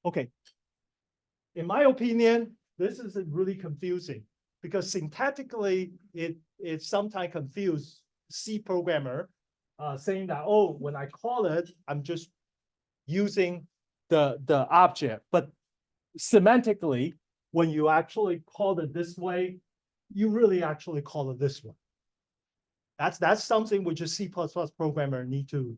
Speaker 1: Okay. In my opinion, this is really confusing because syntactically, it sometimes confuses C programmer saying that, oh, when I call it, I'm just using the object. But semantically, when you actually call it this way, you really actually call it this way. That's something which a C++ programmer need to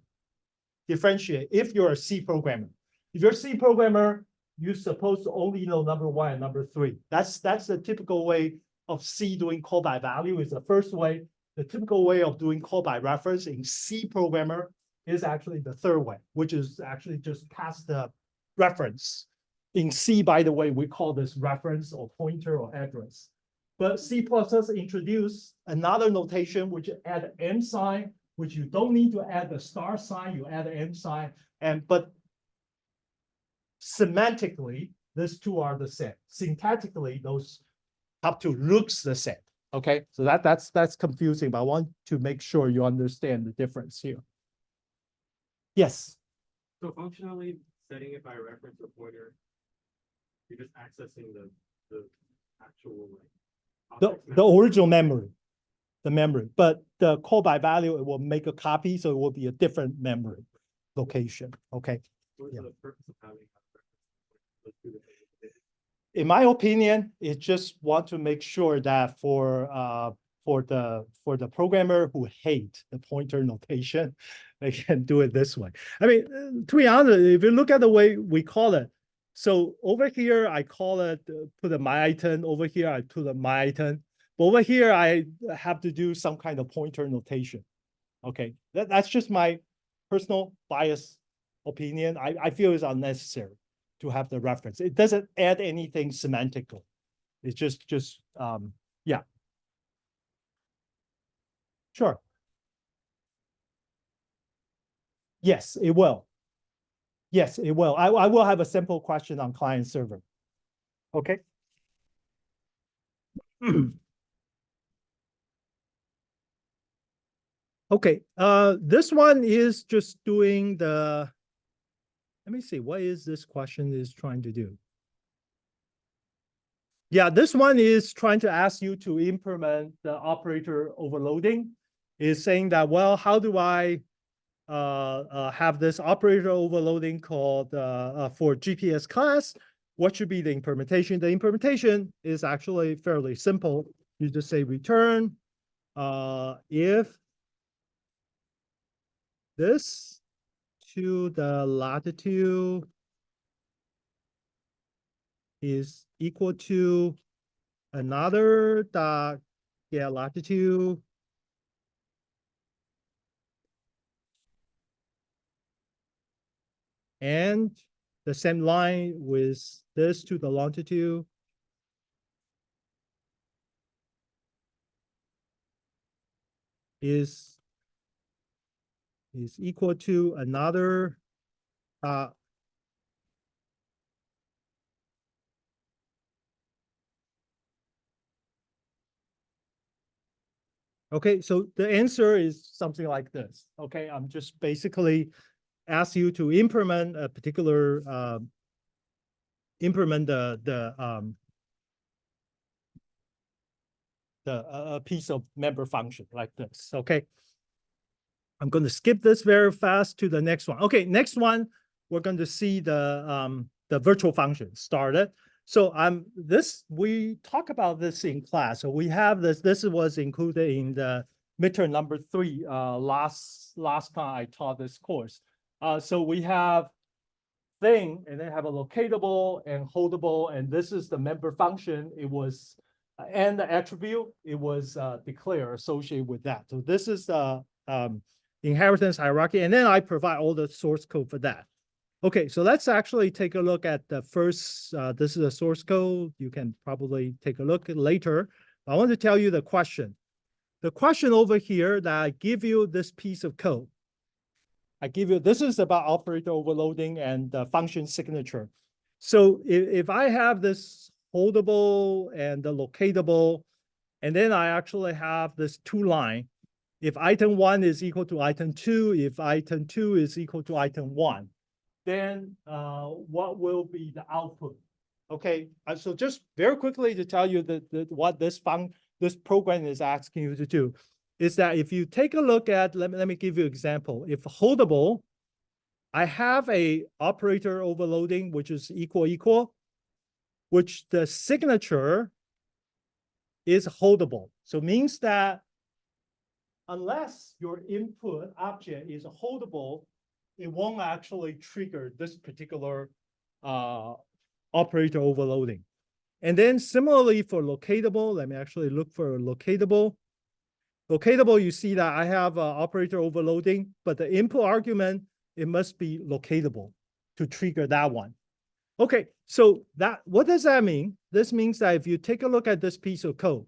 Speaker 1: differentiate if you're a C programmer. If you're a C programmer, you're supposed to only know number 1 and number 3. That's the typical way of C doing call by value is the first way. The typical way of doing call by reference in C programmer is actually the third way, which is actually just pass the reference. In C, by the way, we call this reference or pointer or address. But C++ introduced another notation which add M sign, which you don't need to add the star sign, you add M sign. But semantically, these two are the same. Syntactically, those have to looks the same. Okay, so that's confusing, but I want to make sure you understand the difference here. Yes.
Speaker 2: So functionally, setting it by reference or pointer, you're just accessing the actual like
Speaker 1: the original memory, the memory, but the call by value, it will make a copy, so it will be a different memory location. Okay.
Speaker 2: What's
Speaker 1: Yeah.
Speaker 2: the purpose of having let's do the
Speaker 1: In my opinion, it just want to make sure that for the programmer who hate the pointer notation, they can do it this way. I mean, to be honest, if you look at the way we call it, so over here I call it put a my item. Over here I put a my item. But over here I have to do some kind of pointer notation. Okay, that's just my personal bias opinion. I feel it's unnecessary to have the reference. It doesn't add anything semantical. It's just yeah. Sure. Yes, it will. Yes, it will. I will have a simple question on client server. Okay. Okay, this one is just doing the, let me see, what is this question is trying to do? Yeah, this one is trying to ask you to implement the operator overloading. Is saying that, well, how do I have this operator overloading called for GPS class? What should be the implementation? The implementation is actually fairly simple. You just say return if this to the latitude is equal to another dot, yeah, latitude, and the same line with this to the longitude is equal to another okay, so the answer is something like this. Okay, I'm just basically ask you to implement a particular implement a piece of member function like this. Okay, I'm going to skip this very fast to the next one. Okay, next one we're going to see the virtual function started. So we talk about this in class. So we have this. This was included in the midterm number 3 last time I taught this course. So we have thing and then have a locatable and holdable, and this is the member function. It was and the attribute it was declared associated with that. So this is the inheritance hierarchy, and then I provide all the source code for that. Okay, so let's actually take a look at the first, this is a source code. You can probably take a look at later. I want to tell you the question. The question over here that I give you this piece of code. I give you, this is about operator overloading and the function signature. So if I have this holdable and the locatable, and then I actually have this 2 line, if item 1 is equal to item 2, if item 2 is equal to item 1, then what will be the output? Okay, so just very quickly to tell you that what this program is asking you to do is that if you take a look at, let me give you an example. If holdable, I have a operator overloading, which is equal, which the signature is holdable. So it means that unless your input object is holdable, it won't actually trigger this particular operator overloading. And then similarly for locatable, let me actually look for locatable. Locatable, you see that I have operator overloading, but the input argument, it must be locatable to trigger that one. Okay, so what does that mean? This means that if you take a look at this piece of code,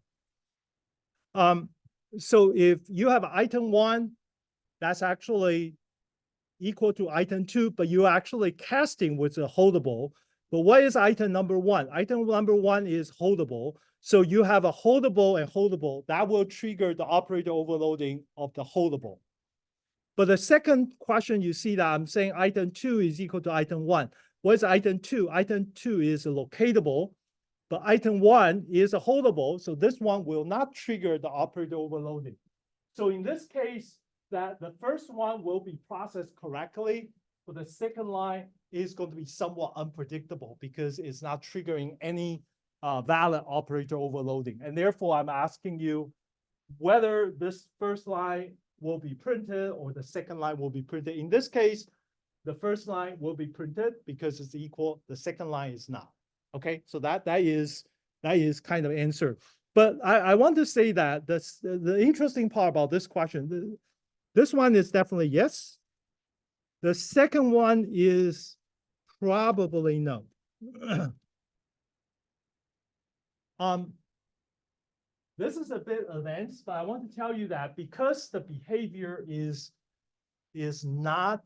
Speaker 1: so if you have item 1, that's actually equal to item 2, but you're actually casting with a holdable. But what is item number 1? Item number 1 is holdable. So you have a holdable and holdable that will trigger the operator overloading of the holdable. But the second question, you see that I'm saying item 2 is equal to item 1. What is item 2? Item 2 is a locatable, but item 1 is a holdable. So this one will not trigger the operator overloading. So in this case, that the first one will be processed correctly, but the second line is going to be somewhat unpredictable because it's not triggering any valid operator overloading. And therefore, I'm asking you whether this first line will be printed or the second line will be printed. In this case, the first line will be printed because it's equal. The second line is not. Okay, so that is kind of answer. But I want to say that the interesting part about this question, this one is definitely yes. The second one is probably no. This is a bit advanced, but I want to tell you that because the behavior is not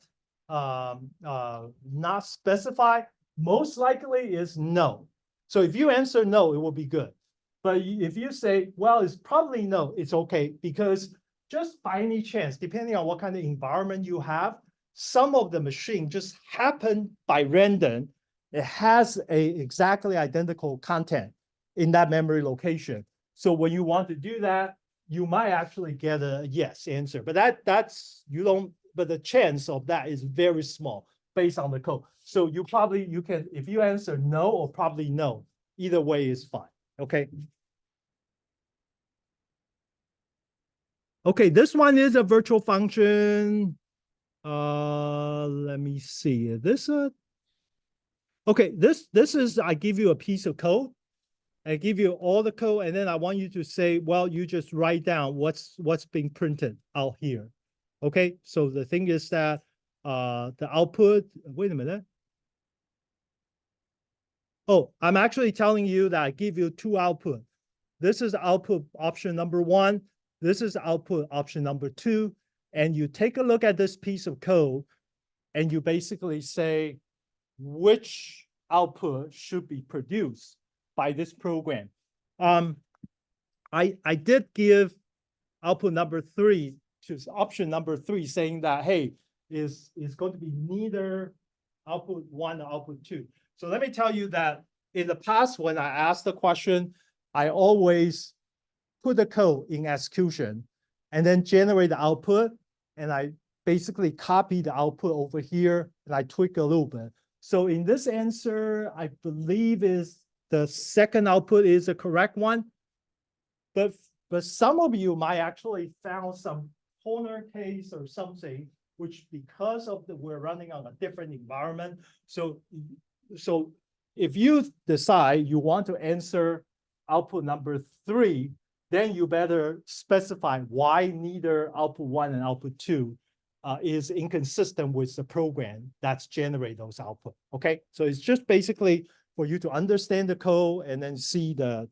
Speaker 1: specified, most likely is no. So if you answer no, it will be good. But if you say, well, it's probably no, it's okay, because just by any chance, depending on what kind of environment you have, some of the machine just happen by random, it has a exactly identical content in that memory location. So when you want to do that, you might actually get a yes answer, but that's you don't. But the chance of that is very small based on the code. So you can, if you answer no or probably no, either way is fine. Okay. Okay, this one is a virtual function. Let me see. Okay, this is, I give you a piece of code. I give you all the code, and then I want you to say, well, you just write down what's being printed out here. Okay, so the thing is that the output, wait a minute. Oh, I'm actually telling you that I give you two output. This is output option number one. This is output option number two. And you take a look at this piece of code and you basically say which output should be produced by this program. I did give output number three to option number three saying that, hey, is going to be neither output one or output two. So let me tell you that in the past, when I asked the question, I always put the code in execution and then generate the output. And I basically copy the output over here and I tweak a little bit. So in this answer, I believe is the second output is the correct one. But some of you might actually found some corner case or something, which because of we're running on a different environment. So if you decide you want to answer output number three, then you better specify why neither output one and output two is inconsistent with the program that's generate those output. Okay, so it's just basically for you to understand the code and then see the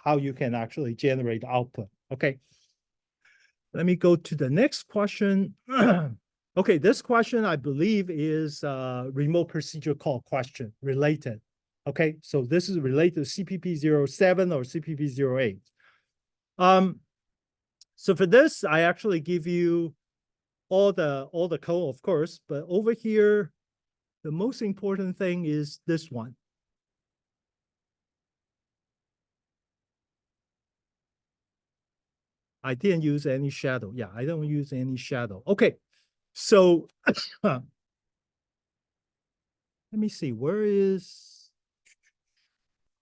Speaker 1: how you can actually generate output. Okay, let me go to the next question. Okay, this question I believe is remote procedure call question related. Okay, so this is related to CPP07 or CPP08. So for this, I actually give you all the code, of course, but over here, the most important thing is this one. I didn't use any shadow. Yeah, I don't use any shadow. Okay, so let me see, where is,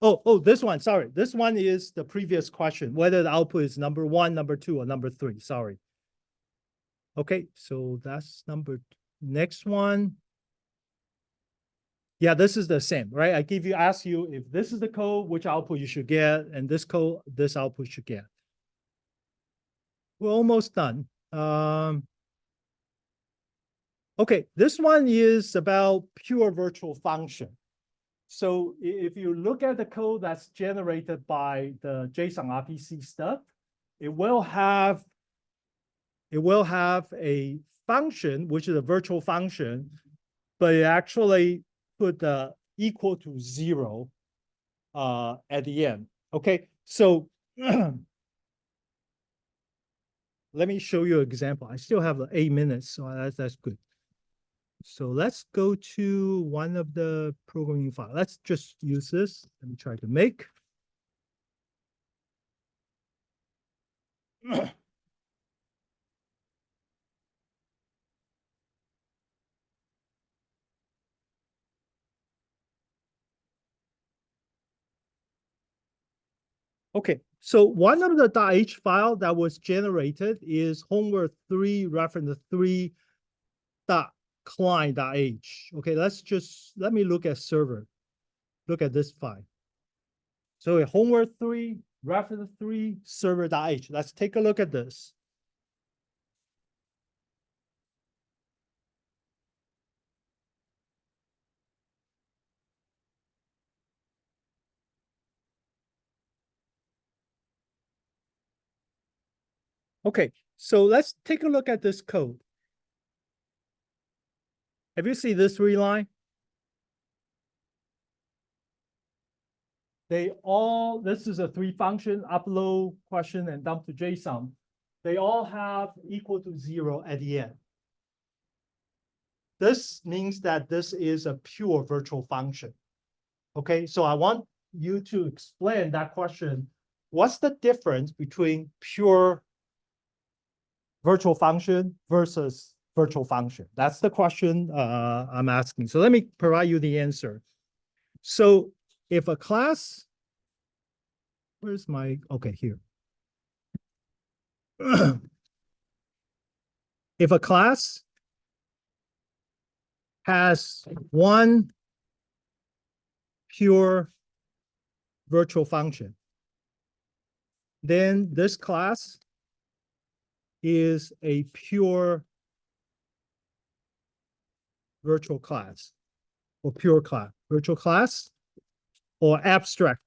Speaker 1: oh, this one, sorry. This one is the previous question, whether the output is number one, number two, or number three, sorry. Okay, so that's next one. Yeah, this is the same, right? Ask you if this is the code, which output you should get, and this code, this output should get. We're almost done. Okay, this one is about pure virtual function. So if you look at the code that's generated by the JSON RPC stuff, it will have a function, which is a virtual function, but it actually put the equal to 0 at the end. Okay, so let me show you an example. I still have 8 minutes, so that's good. So let's go to one of the programming files. Let's just use this. Let me try to make. Okay, so one of the .h file that was generated is homework 3 reference 3 .client.h. Okay, let me look at server. Look at this file. So homework 3 reference 3 server.h. Let's take a look at this. Okay, so let's take a look at this code. Have you seen this 3 line? This is a 3 function, upload, question, and dump to JSON. They all have equal to 0 at the end. This means that this is a pure virtual function. Okay, so I want you to explain that question. What's the difference between pure virtual function versus virtual function? That's the question I'm asking. So let me provide you the answer. So if a class, where's my, okay, here. if a class has one pure virtual function, then this class is a pure virtual class or pure class, virtual class or abstract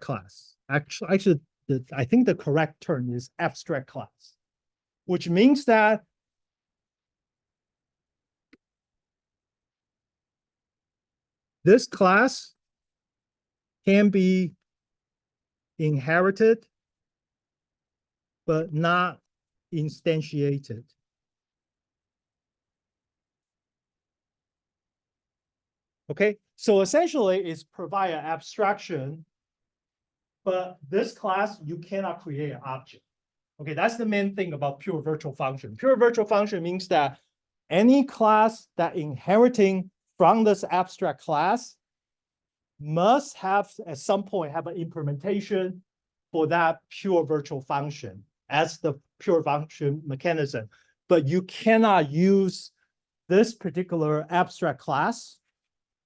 Speaker 1: class. Actually, I think the correct term is abstract class, which means that this class can be inherited, but not instantiated. Okay, so essentially it's provide an abstraction, but this class, you cannot create an object. Okay, that's the main thing about pure virtual function. Pure virtual function means that any class that inheriting from this abstract class must have at some point have an implementation for that pure virtual function as the pure function mechanism. But you cannot use this particular abstract class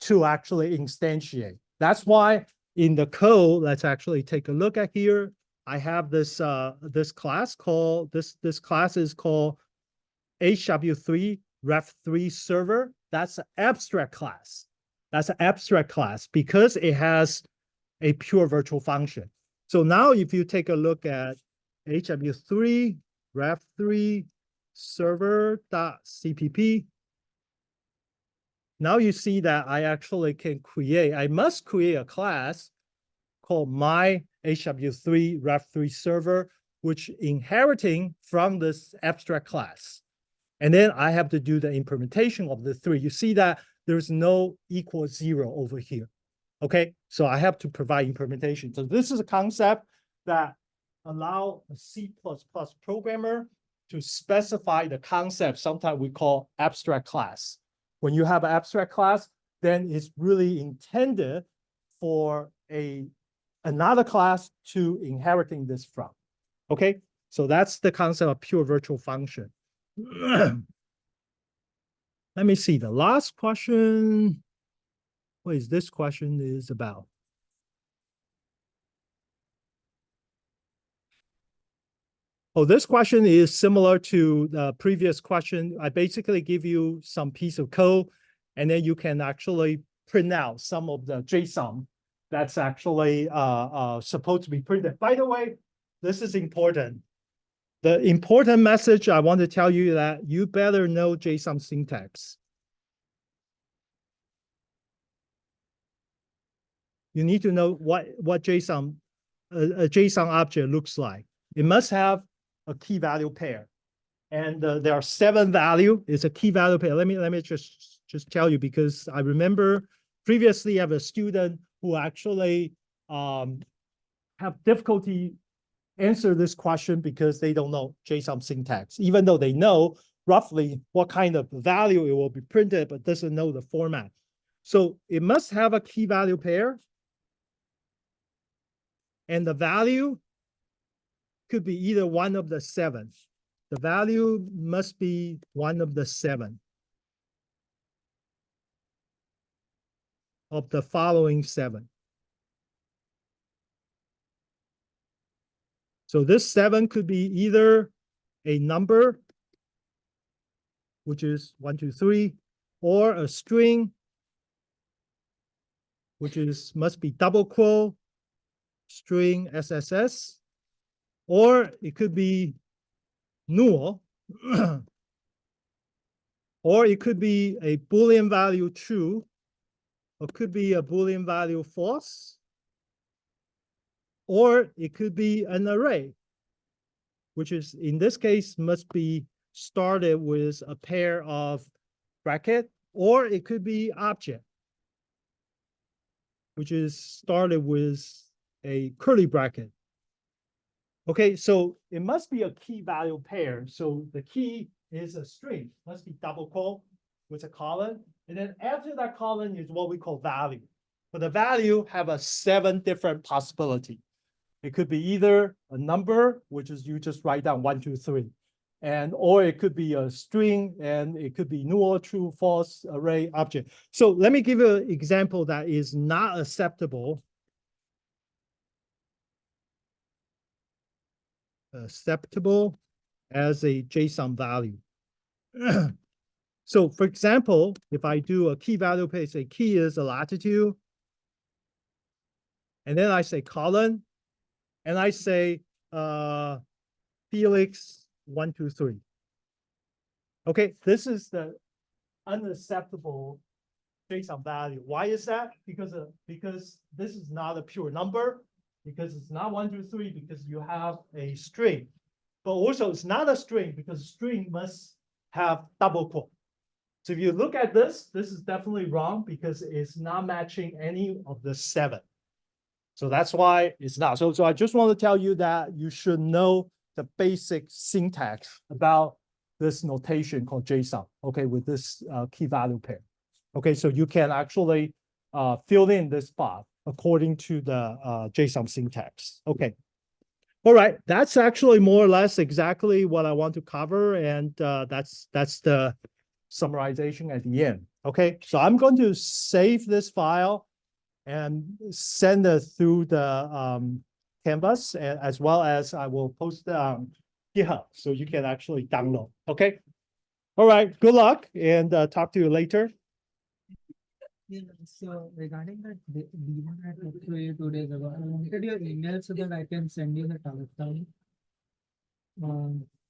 Speaker 1: to actually instantiate. That's why in the code, let's actually take a look at here. I have this this class called this class is called HW3 ref3 server. That's an abstract class. That's an abstract class because it has a pure virtual function. So now if you take a look at HW3 ref3 server.cpp, now you see that I actually can I must create a class called my HW3 ref3 server, which inheriting from this abstract class. And then I have to do the implementation of the three. You see that there's no equal 0 over here. Okay, so I have to provide implementation. So this is a concept that allow a C++ programmer to specify the concept, sometimes we call abstract class. When you have an abstract class, then it's really intended for another class to inheriting this from. Okay, so that's the concept of pure virtual function. Let me see the last question. What is this question is about? Oh, this question is similar to the previous question. I basically give you some piece of code, and then you can actually print out some of the JSON that's actually supposed to be printed. By the way, this is important. The important message I want to tell you that you better know JSON syntax. You need to know what JSON, a JSON object looks like. It must have a key value pair. And there are 7 values. It's a key value pair. Let me just tell you, because I remember previously I have a student who actually have difficulty answer this question because they don't know JSON syntax, even though they know roughly what kind of value it will be printed, but doesn't know the format. So it must have a key value pair. And the value could be either one of the 7. The value must be one of the 7 of the following 7. So this 7 could be either a number, which is 1, 2, 3, or a string, which is must be double quote, string SSS, or it could be null, or it could be a Boolean value true, or could be a Boolean value false, or it could be an array, which is in this case must be started with a pair of bracket, or it could be object, which is started with a curly bracket. Okay, so it must be a key value pair. So the key is a string, must be double quote with a colon. And then after that colon is what we call value. But the value have a 7 different possibility. It could be either a number, which is you just write down 1, 2, 3. Or it could be a string, and it could be null, true, false array object. So let me give you an example that is not acceptable. Acceptable as a JSON value. So for example, if I do a key value pair, say key is a latitude, and then I say colon, and I say Felix 1, 2, 3. Okay, this is the unacceptable JSON value. Why is that? Because this is not a pure number, because it's not 1, 2, 3, because you have a string. But also it's not a string because string must have double quote. So if you look at this is definitely wrong because it's not matching any of the 7. So that's why it's not. So I just want to tell you that you should know the basic syntax about this notation called JSON, okay, with this key value pair. Okay, so you can actually fill in this spot according to the JSON syntax. Okay. All right, that's actually more or less exactly what I want to cover, and that's the summarization at the end. Okay, so I'm going to save this file and send it through the Canvas, as well as I will post it on GitHub, so you can actually download. Okay. All right. Good luck, and talk to you later.
Speaker 4: Yeah, so regarding that demon I talked to you 2 days ago, I wanted your email so that I can send you the timestamp.